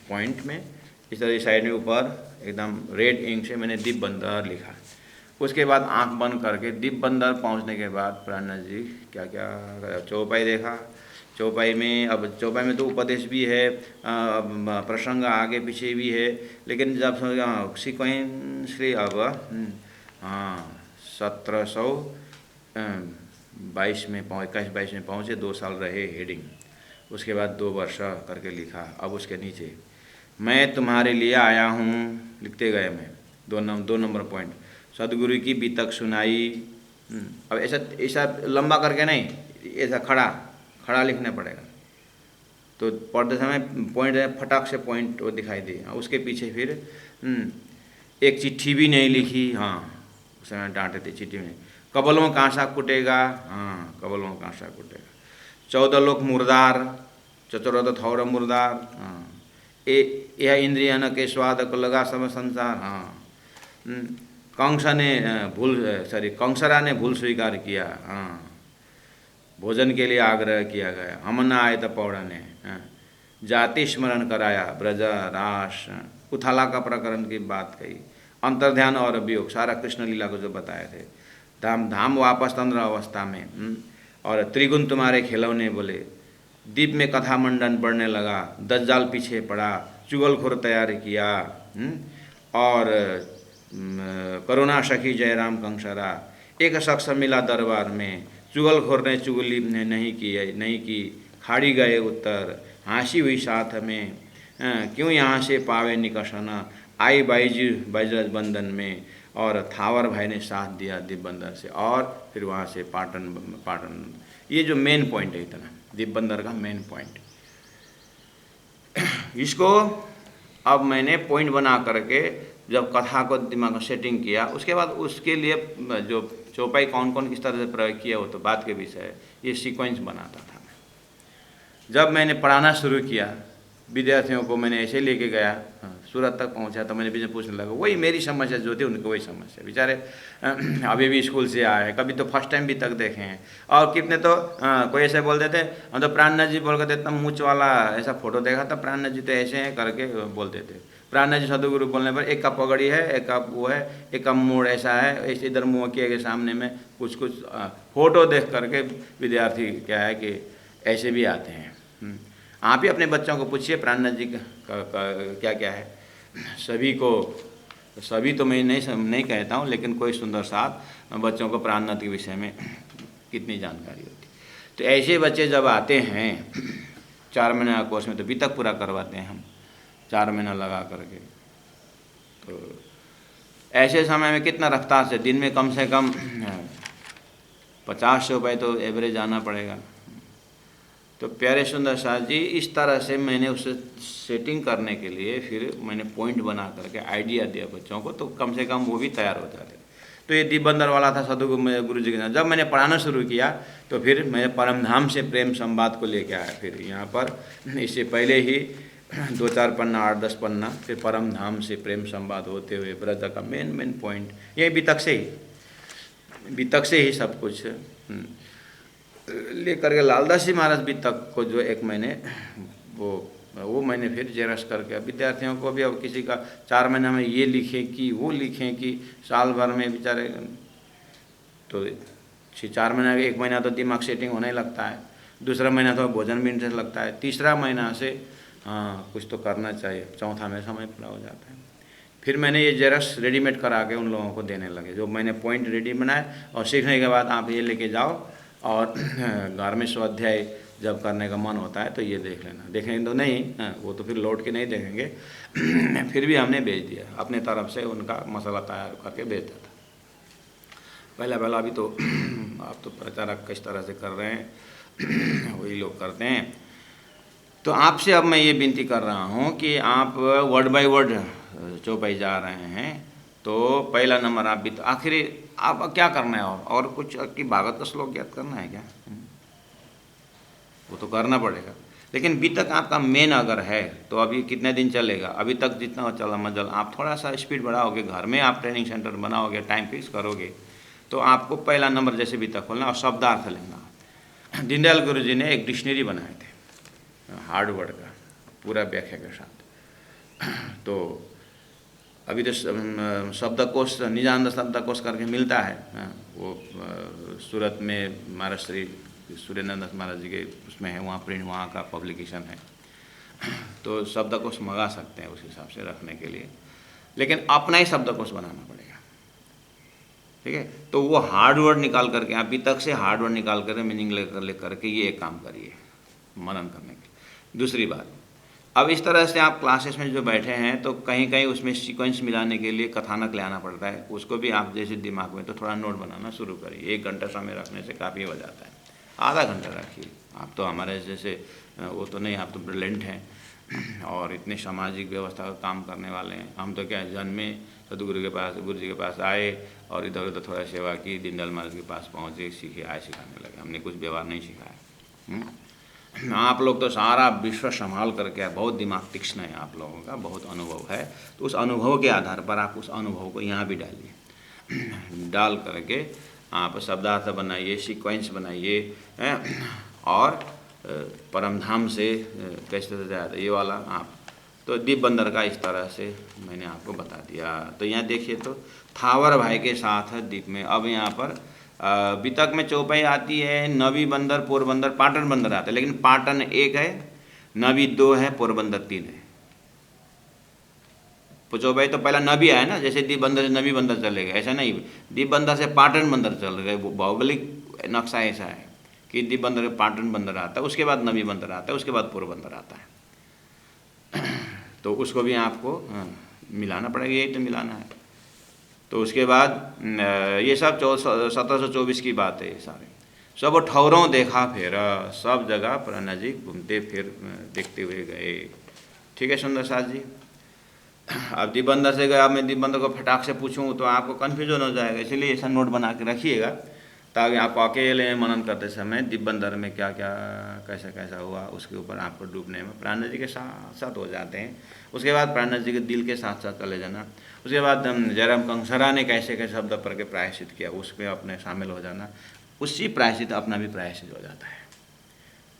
पॉइंट में, इस तरह साइड में ऊपर एकदम रेड इंक से मैंने दीप बंदर लिखा। उसके बाद आंख बंद करके दीप बंदर पहुंचने के बाद प्राण जी क्या क्या चौपाई देखा। चौपाई में तो उपदेश भी है, प्रसंग आगे पीछे भी है, लेकिन जब सीक्वेंसली अब 1722 में 21-22 में पहुँचे, 2 साल रहे हेडिंग। उसके बाद 2 वर्ष करके लिखा। अब उसके नीचे मैं तुम्हारे लिए आया हूँ लिखते गए मैं, 2 नंबर पॉइंट, सदगुरु की वितक सुनाई। अब ऐसा लंबा करके नहीं, ऐसा खड़ा लिखना पड़ेगा। तो पढ़ते समय पॉइंट फटाक से पॉइंट वो दिखाई दे। उसके पीछे फिर एक चिट्ठी भी नहीं लिखी। उस समय डांटे थे चिट्ठी में, कबलों कांसा कुटेगा, कबलों कांसा कुटेगा, 14 लोक मुर्दार, चतुर्थ थौर मुर्दार, यह इंद्रिय न के स्वाद को लगा सब संसार। कंसरा ने भूल स्वीकार किया, भोजन के लिए आग्रह किया गया, हम न आए तो पौड़ा ने जाति स्मरण कराया, ब्रज रास, उथाला का प्रकरण की बात कही, अंतर्ध्यान और अभियोग, सारा कृष्ण लीला को जो बताए थे, धाम वापस तंद्र अवस्था में, और त्रिगुण तुम्हारे खिलौने बोले, दीप में कथा मंडन बढ़ने लगा, दज्जाल पीछे पड़ा, चुगलखोर तैयार किया, और करुणा सखी जयराम कंसरा, एक शख्स मिला दरबार में, चुगलखोर ने चुगली नहीं की, खाड़ी गए उत्तर, हंसी हुई साथ में, क्यों यहाँ से पावे निकषना, आई बाईजी बजरज बंधन में, और थावर भाई ने साथ दिया दिब्बंदर से, और फिर वहाँ से पाटन। ये जो मेन पॉइंट है इतना दिब्बंदर का मेन पॉइंट, इसको अब मैंने पॉइंट बना करके जब कथा को दिमाग में सेटिंग किया, उसके बाद उसके लिए जो चौपाई कौन कौन किस तरह से प्रयोग किया वो तो बात के विषय है, ये सीक्वेंस बनाता था। जब मैंने पढ़ाना शुरू किया विद्यार्थियों को, मैंने ऐसे लेके गया, सूरत तक पहुंचा तो मैंने बीच में पूछने लगा, वही मेरी समस्या जो थी उनको वही समस्या, बेचारे अभी भी स्कूल से आए, कभी तो फर्स्ट टाइम भी तक देखे हैं, और कितने तो कोई ऐसे बोल देते, हम तो प्राणनाथ जी बोल कर इतना मूछ वाला ऐसा फोटो देखा था, प्राणनाथ जी तो ऐसे हैं करके बोलते थे। प्राणनाथ जी सदगुरु बोलने पर एक का पगड़ी है, एक का वो है, एक का मोड़ ऐसा है, ऐसे इधर मुँह किए के सामने में कुछ फोटो देख करके विद्यार्थी क्या है कि ऐसे भी आते हैं। आप ही अपने बच्चों को पूछिए प्राणनाथ जी का क्या क्या है, सभी तो मैं नहीं कहता हूँ, लेकिन कोई सुंदर साथ बच्चों को प्राणनाथ के विषय में कितनी जानकारी होती। तो ऐसे बच्चे जब आते हैं 4 महीने का कोर्स में, तो बीतक पूरा करवाते हैं हम 4 महीना लगा करके। तो ऐसे समय में कितना रफ्तार से, दिन में कम से कम 50 रुपये तो एवरेज आना पड़ेगा। तो प्यारे सुंदर साथ जी, इस तरह से मैंने उसे सेटिंग करने के लिए फिर मैंने पॉइंट बना करके आइडिया दिया बच्चों को, तो कम से कम वो भी तैयार हो जाते। तो ये दिब्बंदर वाला था सदगुरु जी के साथ। जब मैंने पढ़ाना शुरू किया तो फिर मैं परमधाम से प्रेम संवाद को लेके आया। फिर यहाँ पर इससे पहले ही 2-4 पन्ना, 8-10 पन्ना, फिर परमधाम से प्रेम संवाद होते हुए ब्रज का मेन पॉइंट, ये बीतक से ही सब कुछ लेकर के लालदास जी महाराज भी तक को जो एक महीने वो मैंने फिर जेरस करके विद्यार्थियों को भी, अब किसी का 4 महीना में ये लिखें कि वो लिखें कि साल भर में बेचारे, तो 4 महीना 1 महीना तो दिमाग सेटिंग होने लगता है, दूसरा महीना तो भोजन भी इंटरेस्ट लगता है, तीसरा महीना से हाँ कुछ तो करना चाहिए, चौथा में समय पूरा हो जाता है। फिर मैंने ये जेरस रेडीमेड करा के उन लोगों को देने लगे, जो मैंने पॉइंट रेडी बनाए, और सीखने के बाद आप ये लेके जाओ और घर में स्वाध्याय जब करने का मन होता है तो ये देख लेना। देखेंगे तो नहीं, वो तो फिर लौट के नहीं देखेंगे। फिर भी हमने भेज दिया, अपने तरफ से उनका मसाला तैयार करके भेज दिया था पहला। अभी तो आप तो प्रचारक किस तरह से कर रहे हैं वही लोग करते हैं। तो आपसे अब मैं ये विनती कर रहा हूँ कि आप वर्ड बाय वर्ड चौपाई जा रहे हैं, तो पहला नंबर आप भी तो आखिरी आप क्या करना है, और कुछ कि भागवत का श्लोक याद करना है क्या, वो तो करना पड़ेगा। लेकिन बीतक आपका मेन अगर है तो अभी कितने दिन चलेगा, अभी तक जितना चला मजल, आप थोड़ा सा स्पीड बढ़ाओगे, घर में आप ट्रेनिंग सेंटर बनाओगे, टाइम फिक्स करोगे, तो आपको पहला नंबर जैसे बीतक खोलना और शब्दार्थ लेना। दीनदयाल गुरु जी ने एक डिक्शनरी बनाए थे हार्ड वर्ड का पूरा व्याख्या के साथ। तो अभी तो शब्दकोश, निजानंद शब्दकोश करके मिलता है, वो सूरत में महाराज श्री सूर्यनंद महाराज जी के उसमें है, वहाँ प्रिंट, वहाँ का पब्लिकेशन है। तो शब्दकोश मंगा सकते हैं उस हिसाब से रखने के लिए, लेकिन अपना ही शब्दकोश बनाना पड़ेगा, ठीक है। तो वो हार्ड वर्ड निकाल करके, आप बीतक से हार्ड वर्ड निकाल कर मीनिंग ले करके ये एक काम करिए मनन करने के। दूसरी बात, अब इस तरह से आप क्लासेस में जो बैठे हैं तो कहीं कहीं उसमें सीक्वेंस मिलाने के लिए कथानक ले आना पड़ता है, उसको भी आप जैसे दिमाग में तो थोड़ा नोट बनाना शुरू करिए। 1 घंटा समय रखने से काफ़ी हो जाता है, आधा घंटा रखिए। आप तो हमारे जैसे वो तो नहीं, आप तो ब्रिलियंट हैं और इतने सामाजिक व्यवस्था का काम करने वाले हैं। हम तो क्या जन्मे सदगुरु के पास, गुरु जी के पास आए और इधर उधर थोड़ा सेवा की, दीनदयाल महाराज के पास पहुँचे, सीखे, आए सिखाने लगे। हमने कुछ व्यवहार नहीं सिखाया। आप लोग तो सारा विश्व संभाल करके, बहुत दिमाग तीक्ष्ण है आप लोगों का, बहुत अनुभव है। तो उस अनुभव के आधार पर आप उस अनुभव को यहाँ भी डालिए, डाल करके आप शब्दार्थ बनाइए, सीक्वेंस बनाइए, और परमधाम से कैसे जाता ये वाला आप तो दिब्बंदर का इस तरह से मैंने आपको बता दिया। तो यहाँ देखिए, तो थावर भाई के साथ द्वीप में, अब यहाँ पर बीतक में चौपाई आती है, नवी बंदर, पोरबंदर, पाटन बंदर आता है, लेकिन पाटन 1 है, नवी 2 है, पोरबंदर 3 है। चौपाई तो पहला नबी आया ना, जैसे दीप बंदर से नबी बंदर चले गए, ऐसा नहीं, दीप बंदर से पाटन बंदर चल गए। भौगोलिक नक्शा ऐसा है कि दीप बंदर के पाटन बंदर आता है, उसके बाद नबी बंदर आता है, उसके बाद पोरबंदर आता है। तो उसको भी आपको मिलाना पड़ेगा, यही तो मिलाना है। तो उसके बाद ये सब 1724 की बात है। ये सारे सब ठौरों देखा फिर, सब जगह प्राणा जी घूमते फिर देखते हुए गए। ठीक है सुंदर साथ जी। अब दीपबंदर से गया, मैं दीपबंदर को फटाक से पूछूं तो आपको कन्फ्यूजन हो जाएगा, इसलिए ऐसा नोट बना के रखिएगा ताकि आपको अकेले मनन करते समय दीपबंदर में क्या क्या कैसा कैसा हुआ उसके ऊपर आपको डूबने में प्राणा जी के साथ साथ हो जाते हैं। उसके बाद प्राणा जी के दिल के साथ साथ चले जाना। उसके बाद जयराम कंसरा ने कैसे कैसे शब्द पर के प्रायश्चित किया उसमें अपने शामिल हो जाना। उसी प्रायश्चित अपना भी प्रायश्चित हो जाता है।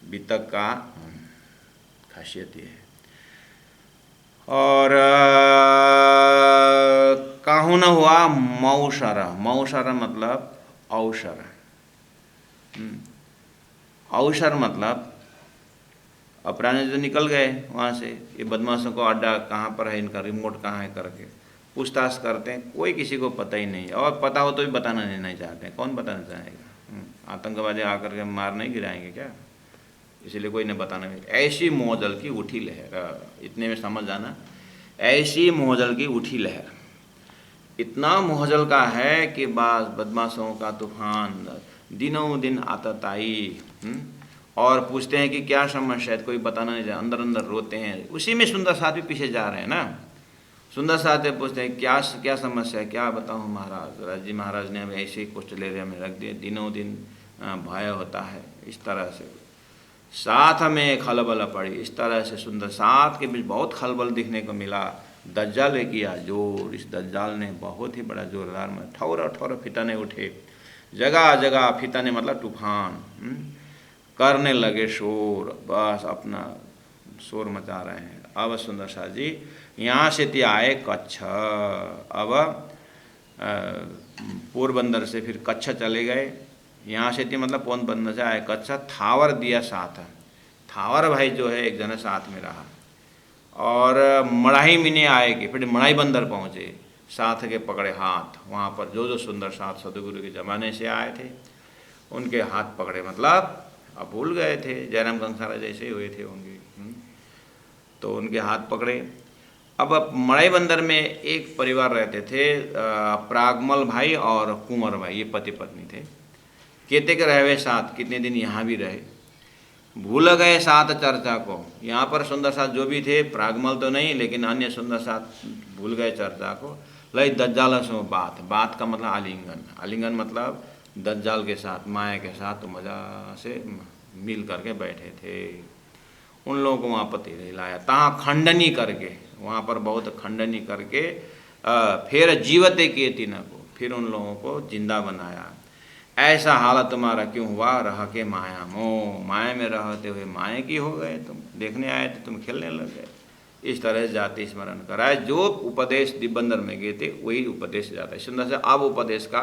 वितक का खासियत ये है। और काहू न हुआ मौसर, मौसर मतलब अवसर, अवसर मतलब अपराधी जो निकल गए वहाँ से, ये बदमाशों को अड्डा कहाँ पर है, इनका रिमोट कहाँ है करके पूछताछ करते हैं, कोई किसी को पता ही नहीं, और पता हो तो भी बताना नहीं चाहते हैं। कौन बताना चाहेगा? आतंकवादी आकर के मार नहीं गिराएंगे क्या? इसीलिए कोई ने बताना नहीं। ऐसी मोजल की उठी लहर, इतने में समझ जाना, ऐसी मोजल की उठी लहर, इतना मोहजल का है कि बास बदमाशों का तूफान दिनों दिन आतताई। और पूछते हैं कि क्या समस्या है, कोई बताना नहीं चाहता, अंदर अंदर रोते हैं। उसी में सुंदर साथ भी पीछे जा रहे हैं ना। सुंदर साथ पूछते हैं क्या क्या समस्या है, क्या बताऊँ महाराज। जी महाराज ने हमें ऐसे ही कुष्ठलेरिया में रख दिया, दिनों दिन भय होता है। इस तरह से साथ में खलबल पड़ी, इस तरह से सुंदर साथ के बीच बहुत खलबल दिखने को मिला। दज्जाल ने किया जोर, इस दज्जाल ने बहुत ही बड़ा जोरदार में ठौर ठौर फिताने उठे, जगह जगह फिताने मतलब तूफान, करने लगे शोर, बस अपना शोर मचा रहे हैं। अब सुंदर शाह जी यहाँ से आए कच्छ, अब पोरबंदर से फिर कच्छ चले गए। यहाँ से मतलब पोरबंदर से आए कच्छ, थावर दिया साथ, थावर भाई जो है एक जना साथ में रहा। और मड़ाही मिने आएगी, फिर मड़ाई बंदर पहुँचे, साथ के पकड़े हाथ। वहाँ पर जो जो सुंदर साथ सदगुरु के ज़माने से आए थे उनके हाथ पकड़े, मतलब अब भूल गए थे, जयराम कंसारा जैसे हुए थे होंगे, तो उनके हाथ पकड़े। अब मड़ाई बंदर में एक परिवार रहते थे, प्रागमल भाई और कुंवर भाई, ये पति पत्नी थे। केते के रहे साथ, कितने दिन यहाँ भी रहे, भूल गए साथ चर्चा को। यहाँ पर सुंदर साथ जो भी थे, प्रागमल तो नहीं लेकिन अन्य सुंदर साथ भूल गए चर्चा को। लई दज्जाल सो बात, बात का मतलब आलिंगन, आलिंगन मतलब दज्जाल के साथ, माया के साथ तो मजा से मिल करके बैठे थे। उन लोगों को वहाँ पति हिलाया, तहाँ खंडनी करके, वहाँ पर बहुत खंडनी करके फिर जीवते किए तीनों को, फिर उन लोगों को जिंदा बनाया। ऐसा हालत तुम्हारा क्यों हुआ, रह के माया मोह, माया में रहते हुए माया की हो गए तुम, देखने आए थे तुम खेलने लग गए। इस तरह से जाति स्मरण कराए। जो उपदेश दिबंदर में गए थे वही उपदेश जाता है सुंदर से। अब उपदेश का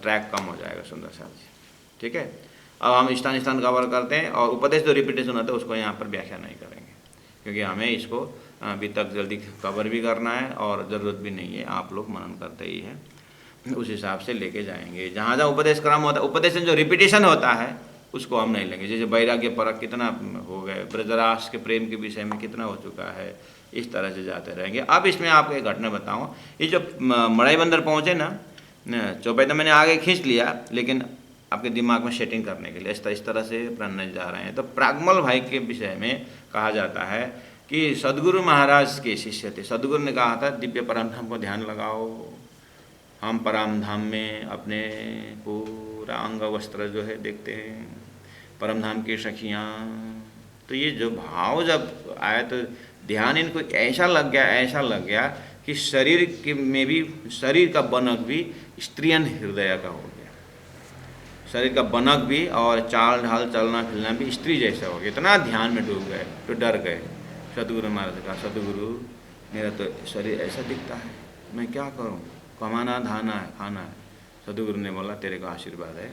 ट्रैक कम हो जाएगा सुंदर साहब जी, ठीक है। अब हम स्थान स्थान कवर करते हैं, और उपदेश जो रिपीटेशन होता है उसको यहाँ पर व्याख्या नहीं करेंगे, क्योंकि हमें इसको अभी तक जल्दी कवर भी करना है और ज़रूरत भी नहीं है, आप लोग मनन करते ही हैं, उस हिसाब से लेके जाएंगे। जहाँ जहाँ उपदेश क्रम होता है, उपदेश जो रिपीटेशन होता है उसको हम नहीं लेंगे। जैसे वैराग्य परक कितना हो गए, ब्रजरास के प्रेम के विषय में कितना हो चुका है, इस तरह से जाते रहेंगे। अब इसमें आपको एक घटना बताऊँ, ये जो मड़ाई बंदर पहुँचे ना, चौपाई तो मैंने आगे खींच लिया, लेकिन आपके दिमाग में सेटिंग करने के लिए इस तरह से प्रणने जा रहे हैं। तो प्रागमल भाई के विषय में कहा जाता है कि सदगुरु महाराज के शिष्य थे। सदगुरु ने कहा था दिव्य परम धाम को ध्यान लगाओ, हम परम धाम में अपने पूरा अंग वस्त्र जो है देखते हैं, परम धाम की सखियाँ। तो ये जो भाव जब आया तो ध्यान इनको ऐसा लग गया कि शरीर के में भी, शरीर का बनक भी स्त्रियन हृदय का हो गया, शरीर का बनक भी और चाल ढाल चलना फिरना भी स्त्री जैसा हो गया। इतना ध्यान में डूब गए तो डर गए। सदगुरु महाराज का, सदगुरु मेरा तो शरीर ऐसा दिखता है, मैं क्या करूं, कमाना धाना है, खाना है। सदगुरु ने बोला तेरे को आशीर्वाद है,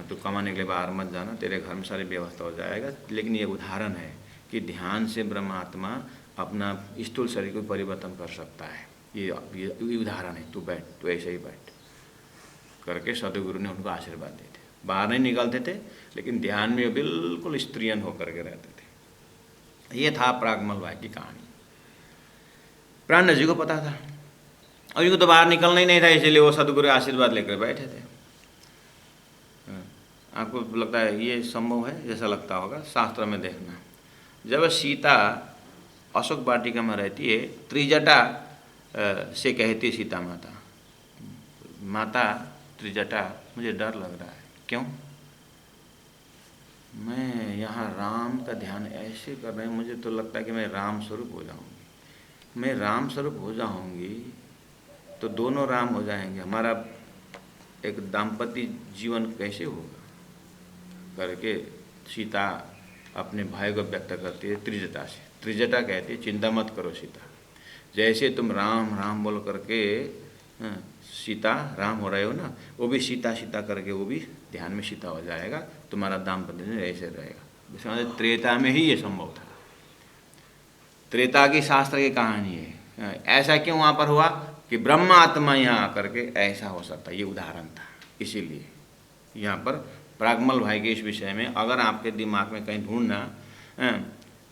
तो कमाने के लिए बाहर मत जाना, तेरे घर में सारी व्यवस्था हो जाएगा। लेकिन ये उदाहरण है कि ध्यान से ब्रह्मात्मा अपना स्थूल शरीर को परिवर्तन कर सकता है। ये उदाहरण है, तू बैठ, तू ऐसे ही बैठ करके सदगुरु ने उनको आशीर्वाद दिए थे। बाहर नहीं निकलते थे, लेकिन ध्यान में बिल्कुल स्त्रियन होकर के रहते थे। ये था प्रागमल भाई की कहानी। प्राण जी को पता था, और इनको तो बाहर निकलना ही नहीं था, इसीलिए वो सदगुरु आशीर्वाद लेकर बैठे थे। आपको लगता है ये संभव है? जैसा लगता होगा, शास्त्र में देखना। जब सीता अशोक वाटिका में रहती है, त्रिजटा से कहती सीता माता, माता त्रिजटा मुझे डर लग रहा है। क्यों? मैं यहाँ राम का ध्यान ऐसे कर रहे हैं, मुझे तो लगता है कि मैं राम स्वरूप हो जाऊंगी। मैं राम स्वरूप हो जाऊंगी तो दोनों राम हो जाएंगे, हमारा एक दाम्पत्य जीवन कैसे होगा करके सीता अपने भाई को व्यक्त करती है त्रिजटा से। त्रिजटा कहती है चिंता मत करो सीता, जैसे तुम राम राम बोल करके सीता राम हो रहे हो ना, वो भी सीता सीता करके वो भी ध्यान में सीता हो जाएगा, तुम्हारा दाम्पत्य ऐसे रहेगा। त्रेता में ही ये संभव था, त्रेता की शास्त्र की कहानी है। ऐसा क्यों वहाँ पर हुआ कि ब्रह्मात्मा यहाँ आकर के ऐसा हो सकता है, ये उदाहरण था। इसीलिए यहाँ पर प्रागमल भाई के इस विषय में अगर आपके दिमाग में कहीं ढूंढना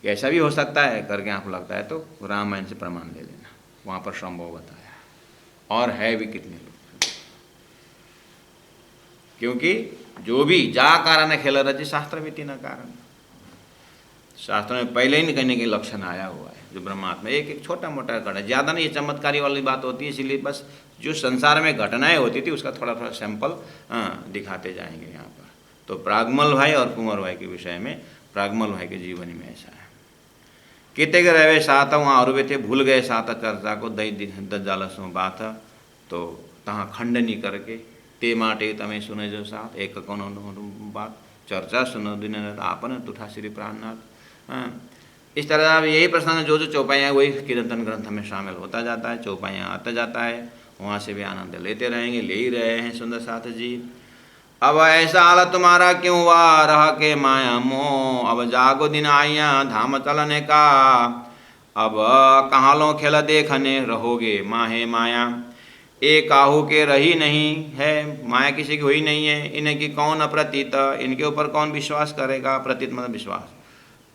ऐसा भी हो सकता है करके आपको लगता है, तो रामायण से प्रमाण ले लेना, वहाँ पर संभव बताया। और है भी कितने लोग, क्योंकि जो भी जा कारण खेल रहे शास्त्र भी तीन कारण, शास्त्र में पहले ही कहने के लक्षण आया हुआ है। जो ब्रह्मात्मा एक एक छोटा मोटा घटना, ज़्यादा नहीं, ये चमत्कारी वाली बात होती है, इसीलिए बस जो संसार में घटनाएं होती थी उसका थोड़ा थोड़ा सैंपल दिखाते जाएंगे यहाँ पर। तो प्रागमल भाई और कुंवर भाई के विषय में, प्रागमल भाई के जीवन में ऐसा है। किते के रहे साथ वहाँ और वे थे, भूल गए साथ चर्चा को दई दजालसों बात, तो तहाँ खंडनी करके ते माटे तमें सुने जो साथ एक कौन बात चर्चा सुनो दिन आपन तुठा श्री प्राणनाथ। इस तरह अब यही प्रसंग जो चौपाइयाँ वही कीर्तन ग्रंथ में शामिल होता जाता है, चौपाइयाँ आता जाता है, वहाँ से भी आनंद लेते रहेंगे, ले ही रहे हैं सुंदर साथ जी। अब ऐसा हाल तुम्हारा क्यों हुआ रहा के माया मोह, अब जागो दिन आइया धाम चलने का, अब कहाँ लो खेल देखने रहोगे माहे माया, एक काहू के रही नहीं है माया, किसी की हुई नहीं है, इनकी कौन अप्रतीत, इनके ऊपर कौन विश्वास करेगा। प्रतीत मतलब विश्वास।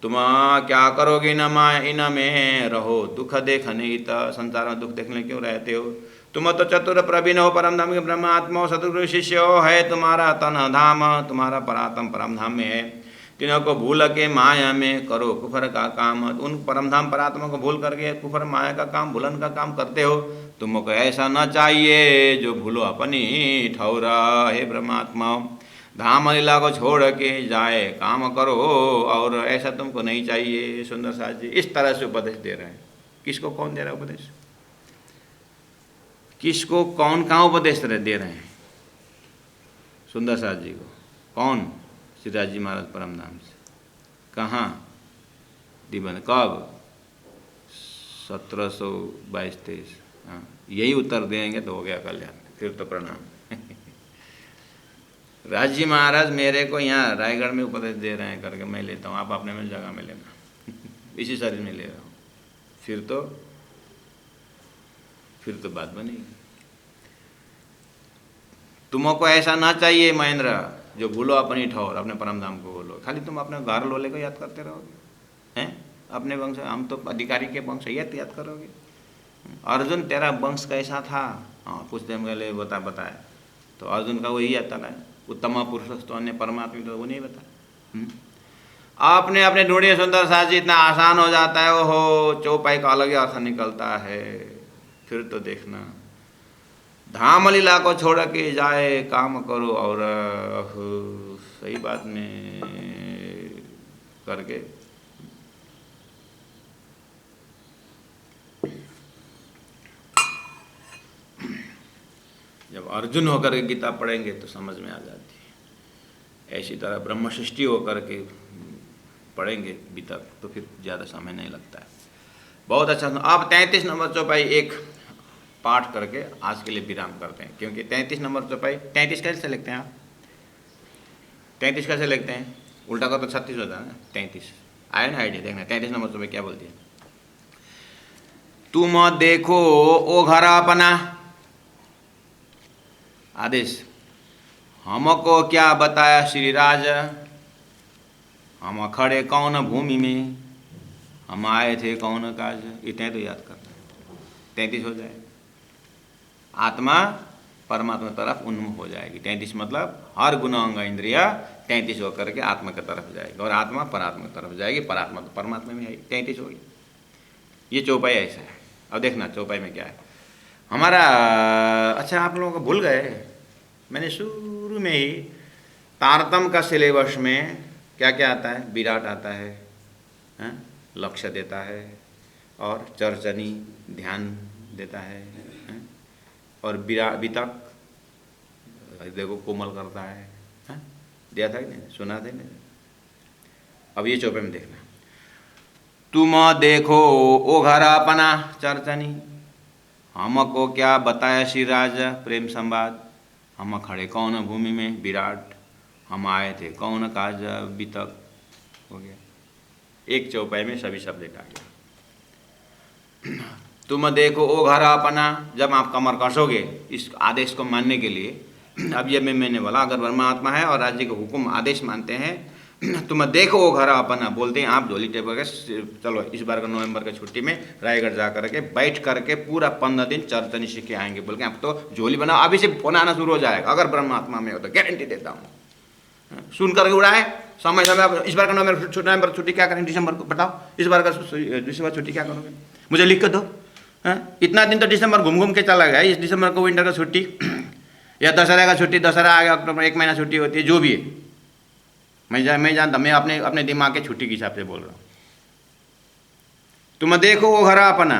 तुम क्या करोगे न माया इन में रहो दुख देखने, संसार में दुख देखने क्यों रहते हो। तुम तो चतुर प्रवीण हो, परम धाम के ब्रह्मात्मा हो, सतगुरु शिष्य हो, है तुम्हारा तन धाम, तुम्हारा परात्म परम धाम में है। तीनों को भूल के माया में करो कुफर का काम, उन परम धाम परात्मा को भूल करके कुफर माया का काम, भूलन का काम करते हो। तुमको ऐसा न चाहिए जो भूलो अपनी ठौरा, हे ब्रह्मात्मा धाम लीला को छोड़ के जाए काम करो, और ऐसा तुमको नहीं चाहिए। सुंदर साथ जी इस तरह से उपदेश दे रहे हैं। किसको कौन दे रहा है उपदेश, किसको कौन कहाँ उपदेश दे रहे हैं? सुंदर साथ जी को। कौन? श्रीराज जी महाराज परम धाम से। कहाँ? दिवन कब? 1722-23। हाँ, यही उत्तर देंगे तो हो गया कल्याण, फिर तो प्रणाम। राज जी महाराज मेरे को यहाँ रायगढ़ में उपदेश दे रहे हैं करके मैं लेता हूँ, आप अपने में जगह में लेना। इसी शरीर में ले रहा हूँ, फिर तो बात बनेगी। तुमको ऐसा ना चाहिए महेंद्र जो भूलो अपनी ठौर, अपने परम धाम को बोलो। खाली तुम अपने घर लोले को याद करते रहोगे, हैं? अपने वंश, हम तो अधिकारी के वंश याद करोगे। अर्जुन तेरा वंश कैसा था? हाँ, कुछ दिन पहले बताया तो अर्जुन का वही आता है, उत्तम पुरुष तो अन्य परमात्मा, तो वो नहीं बता। आपने अपने ढूंढिए सुंदर साथ जी, इतना आसान हो जाता है। ओहो, चौपाई का अलग ही अर्थ निकलता है। फिर तो देखना, धाम लीला को छोड़ के जाए काम करो, और सही बात में करके जब अर्जुन होकर के गीता पढ़ेंगे तो समझ में आ जाती है। ऐसी तरह ब्रह्म सृष्टि होकर के पढ़ेंगे गीता तो फिर ज़्यादा समय नहीं लगता है। बहुत अच्छा। आप 33 नंबर चौपाई एक पाठ करके आज के लिए विराम करते हैं, क्योंकि 33 नंबर चौपाई, 33 कैसे लिखते हैं आप? 33 कैसे लिखते हैं? उल्टा का तो 36 होता है ना। 33 आया ना आइडिया? देखना 33 नंबर चौपाई क्या बोलती है। तुम देखो ओ घर अपना, आदेश, हमको क्या बताया श्रीराज, हम खड़े कौन भूमि में, हम आए थे कौन काज। इतने तो याद करना, 33 हो जाए। आत्मा परमात्मा तरफ उन्मुख हो जाएगी। 33 मतलब हर गुण अंग इंद्रिया 33 होकर के आत्मा की तरफ जाएगी, और आत्मा परात्मा की तरफ जाएगी, परात्मा तो परमात्मा में आएगी। 33 होगी। ये चौपाई ऐसा है। अब देखना चौपाई में क्या है हमारा। अच्छा, आप लोगों को भूल गए, मैंने शुरू में ही तारतम का सिलेबस में क्या क्या आता है। विराट आता है, लक्ष्य देता है, और चर्चनी ध्यान देता है, और वितक देखो कोमल करता है, दिया था कि नहीं, सुना था नहीं। अब ये चौपाई में देखना, तुम देखो ओ घर अपना चर्चनी, हमको क्या बताया श्रीराज प्रेम संवाद, हम खड़े कौन भूमि में विराट, हम आए थे कौन काज वितक। हो गया, एक चौपाई में सभी शब्द आ गया। तुम देखो ओ घर अपना, जब आप कमर कसोगे इस आदेश को मानने के लिए, अब ये मैंने बोला अगर परमात्मा है और राज्य के हुक्म आदेश मानते हैं, तुम देखो ओ घर अपना बोलते हैं, आप झोली टेप करके चलो इस बार का नवंबर की छुट्टी में रायगढ़ जा करके बैठ करके पूरा 15 दिन चर्चनी सीख के आएंगे बोल के, आप तो झोली बनाओ, अभी से फोन आना शुरू हो जाएगा अगर परमात्मा में हो तो, गारंटी देता हूँ। सुन करके उड़ाए समय समय। इस बार का नवंबर छुट्टी क्या करेंगे, दिसंबर को बताओ, इस बार का दिसंबर छुट्टी क्या करोगे, मुझे लिख कर दो। इतना दिन तो दिसंबर घूम घूम के चला गया, इस दिसंबर को विंटर का छुट्टी या दशहरा का छुट्टी, दशहरा आ गया अक्टूबर, 1 महीना छुट्टी होती है, जो भी है मैं जानता, मैं अपने दिमाग के छुट्टी के हिसाब से बोल रहा हूँ। तुम देखो वो घर अपना,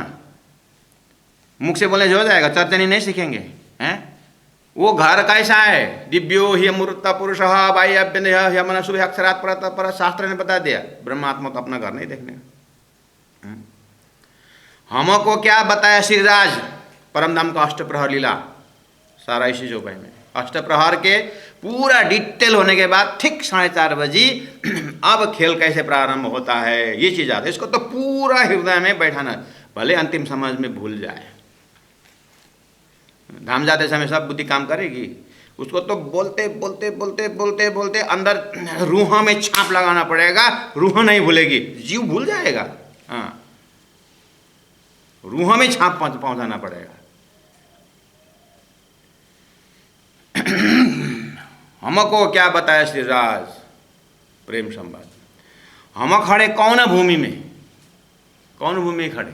मुख से बोलने से हो जाएगा, चर्चनी नहीं सीखेंगे। हैं वो घर कैसा है, दिव्यो ही अमृत पुरुष बाह्य मन शुभ अक्षरात पर, शास्त्र ने बता दिया। ब्रह्मात्मा तो अपना घर नहीं देखने। हमको क्या बताया श्रीराज, परम धाम का अष्टप्रहर लीला, सारा इसी चौपाई में। अष्टप्रहर के पूरा डिटेल होने के बाद ठीक 4:30 बजे अब खेल कैसे प्रारंभ होता है ये चीज आता है। इसको तो पूरा हृदय में बैठाना, भले अंतिम समझ में भूल जाए। धाम जाते समय सब बुद्धि काम करेगी, उसको तो बोलते बोलते बोलते बोलते बोलते अंदर रूह में छाप लगाना पड़ेगा, रूह नहीं भूलेगी, जीव भूल जाएगा। हाँ, रूह में छाप पहुंचाना पड़ेगा। हमको क्या बताया श्रीराज प्रेम संवाद, हम खड़े कौन भूमि में, कौन भूमि में खड़े,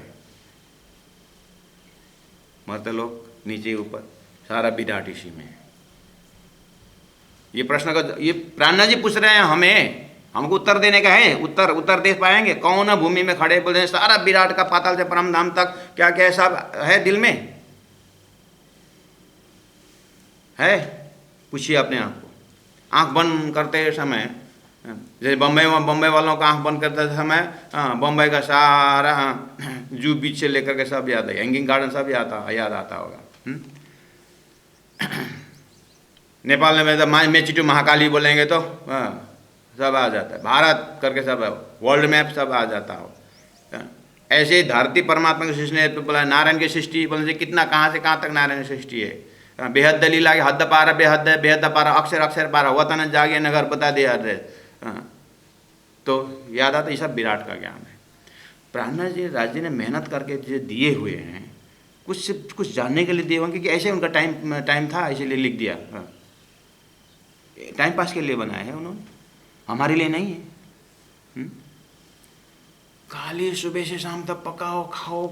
मरते लोग नीचे ऊपर, सारा विराट इसी में। ये प्रश्न का ये प्राणनाथ जी पूछ रहे हैं हमें, हमको उत्तर देने का है, उत्तर दे पाएंगे। कौन भूमि में खड़े बोलते हैं, सारा विराट का पाताल से परम धाम तक क्या क्या सब है दिल में है। पूछिए अपने आप को, आंख बंद करते समय, जैसे बम्बई वालों का आंख बंद करते समय बम्बई का सारा जू बीच से लेकर के सब याद है, हैंगिंग गार्डन सब याद आता होगा। नेपाल में तो मेचीटू महाकाली बोलेंगे तो सब आ जाता है, भारत करके सब वर्ल्ड मैप सब आ जाता हो। ऐसे ही धरती परमात्मा की सृष्टि ने बोला, नारायण की सृष्टि बोले कितना कहाँ से कहाँ तक नारायण की सृष्टि है। बेहद दलील आगे हद पारा बेहद बेहद पारा अक्षर अक्षर पारा वतन जागे नगर बता दिया तो याद आता, ये सब विराट का ज्ञान है। प्राणनाथ जी राज जी ने मेहनत करके जो दिए हुए हैं, कुछ जानने के लिए दिए होंगे कि ऐसे उनका टाइम था इसीलिए लिख दिया। टाइम पास के लिए बनाया है उन्होंने, हमारे लिए नहीं है। खाली सुबह से शाम तक पकाओ खाओ,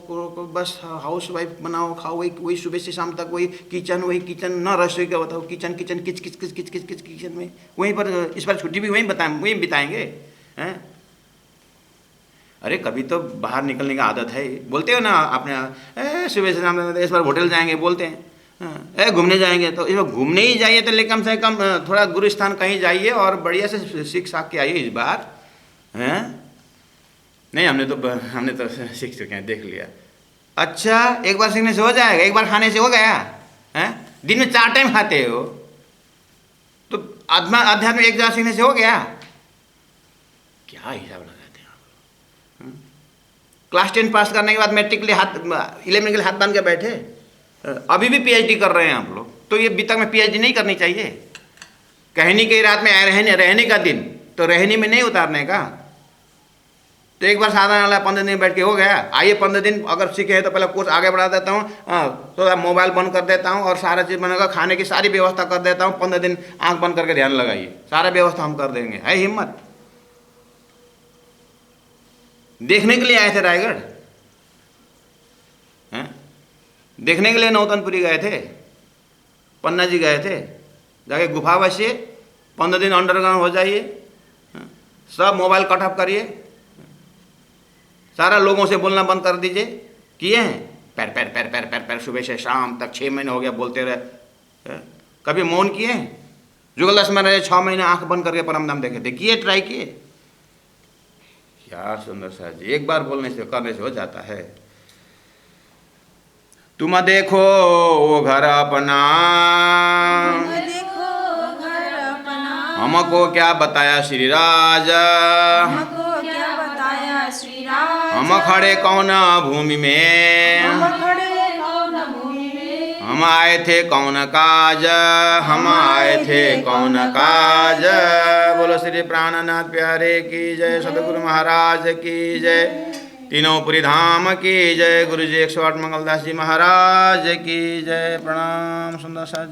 बस हाउस वाइफ बनाओ खाओ, वही सुबह से शाम तक वही किचन, न रसोई का बताओ, किचन किच किचन में वहीं पर। इस बार छुट्टी भी वहीं बिताएंगे हैं। अरे कभी तो बाहर निकलने की आदत है, बोलते हो ना आपने, सुबह से शाम इस बार होटल जाएंगे बोलते हैं, घूमने जाएंगे तो इस बार घूमने ही जाइए तो लेकिन कम से कम थोड़ा गुरुस्थान कहीं जाइए और बढ़िया से सीख साख के आइए इस बार। हैं नहीं, हमने तो सीख चुके हैं, देख लिया। अच्छा, एक बार सीखने से हो जाएगा, एक बार खाने से हो गया है? दिन में 4 टाइम खाते हो तो अध्यात्म एक बार सीखने से हो गया? क्या हिसाब लगाते हैं आप? क्लास 10 पास करने के बाद मैट्रिक के लिए 11 के लिए हाथ बांध के बैठे, अभी भी पीएचडी कर रहे हैं आप लोग। तो ये बीतक में पीएचडी नहीं करनी चाहिए। कहनी की रात में रहने का दिन, तो रहनी में नहीं उतारने का। तो एक बार साधन वाला 15 दिन बैठ के हो गया। आइए 15 दिन अगर सीखे हैं तो पहले कोर्स आगे बढ़ा देता हूँ, तो मोबाइल बंद कर देता हूँ और सारा चीज़ बनेगा, खाने की सारी व्यवस्था कर देता हूँ। 15 दिन आंख बंद करके ध्यान लगाइए, सारा व्यवस्था हम कर देंगे। है हिम्मत? देखने के लिए आए थे रायगढ़, हैं? देखने के लिए नौतनपुरी गए थे, पन्ना जी गए थे, जाके गुफा बसिए, 15 दिन अंडरग्राउंड हो जाइए, सब मोबाइल कट ऑफ करिए, सारा लोगों से बोलना बंद कर दीजिए। किए हैं? पैर पैर पैर पैर पैर पैर सुबह से शाम तक 6 महीने हो गया बोलते रहे। कभी मौन किए हैं? जुगल दस में रहे 6 महीने आंख बंद करके परमधाम देखे थे? किए? ट्राई किए? यार सुंदर साहब जी, एक बार बोलने से करने से हो जाता है। तुम देखो वो घर अपना, हमको क्या बताया श्री राज, हम खड़े कौन भूमि में, हम आए थे कौन काज, हम आए थे कौन काज। बोलो श्री प्राणनाथ प्यारे की जय, सदगुरु महाराज की जय, तीनों पुरी धाम की जय, गुरु जी 108 मंगलदास जी महाराज की जय। प्रणाम सुंदर साथ जी।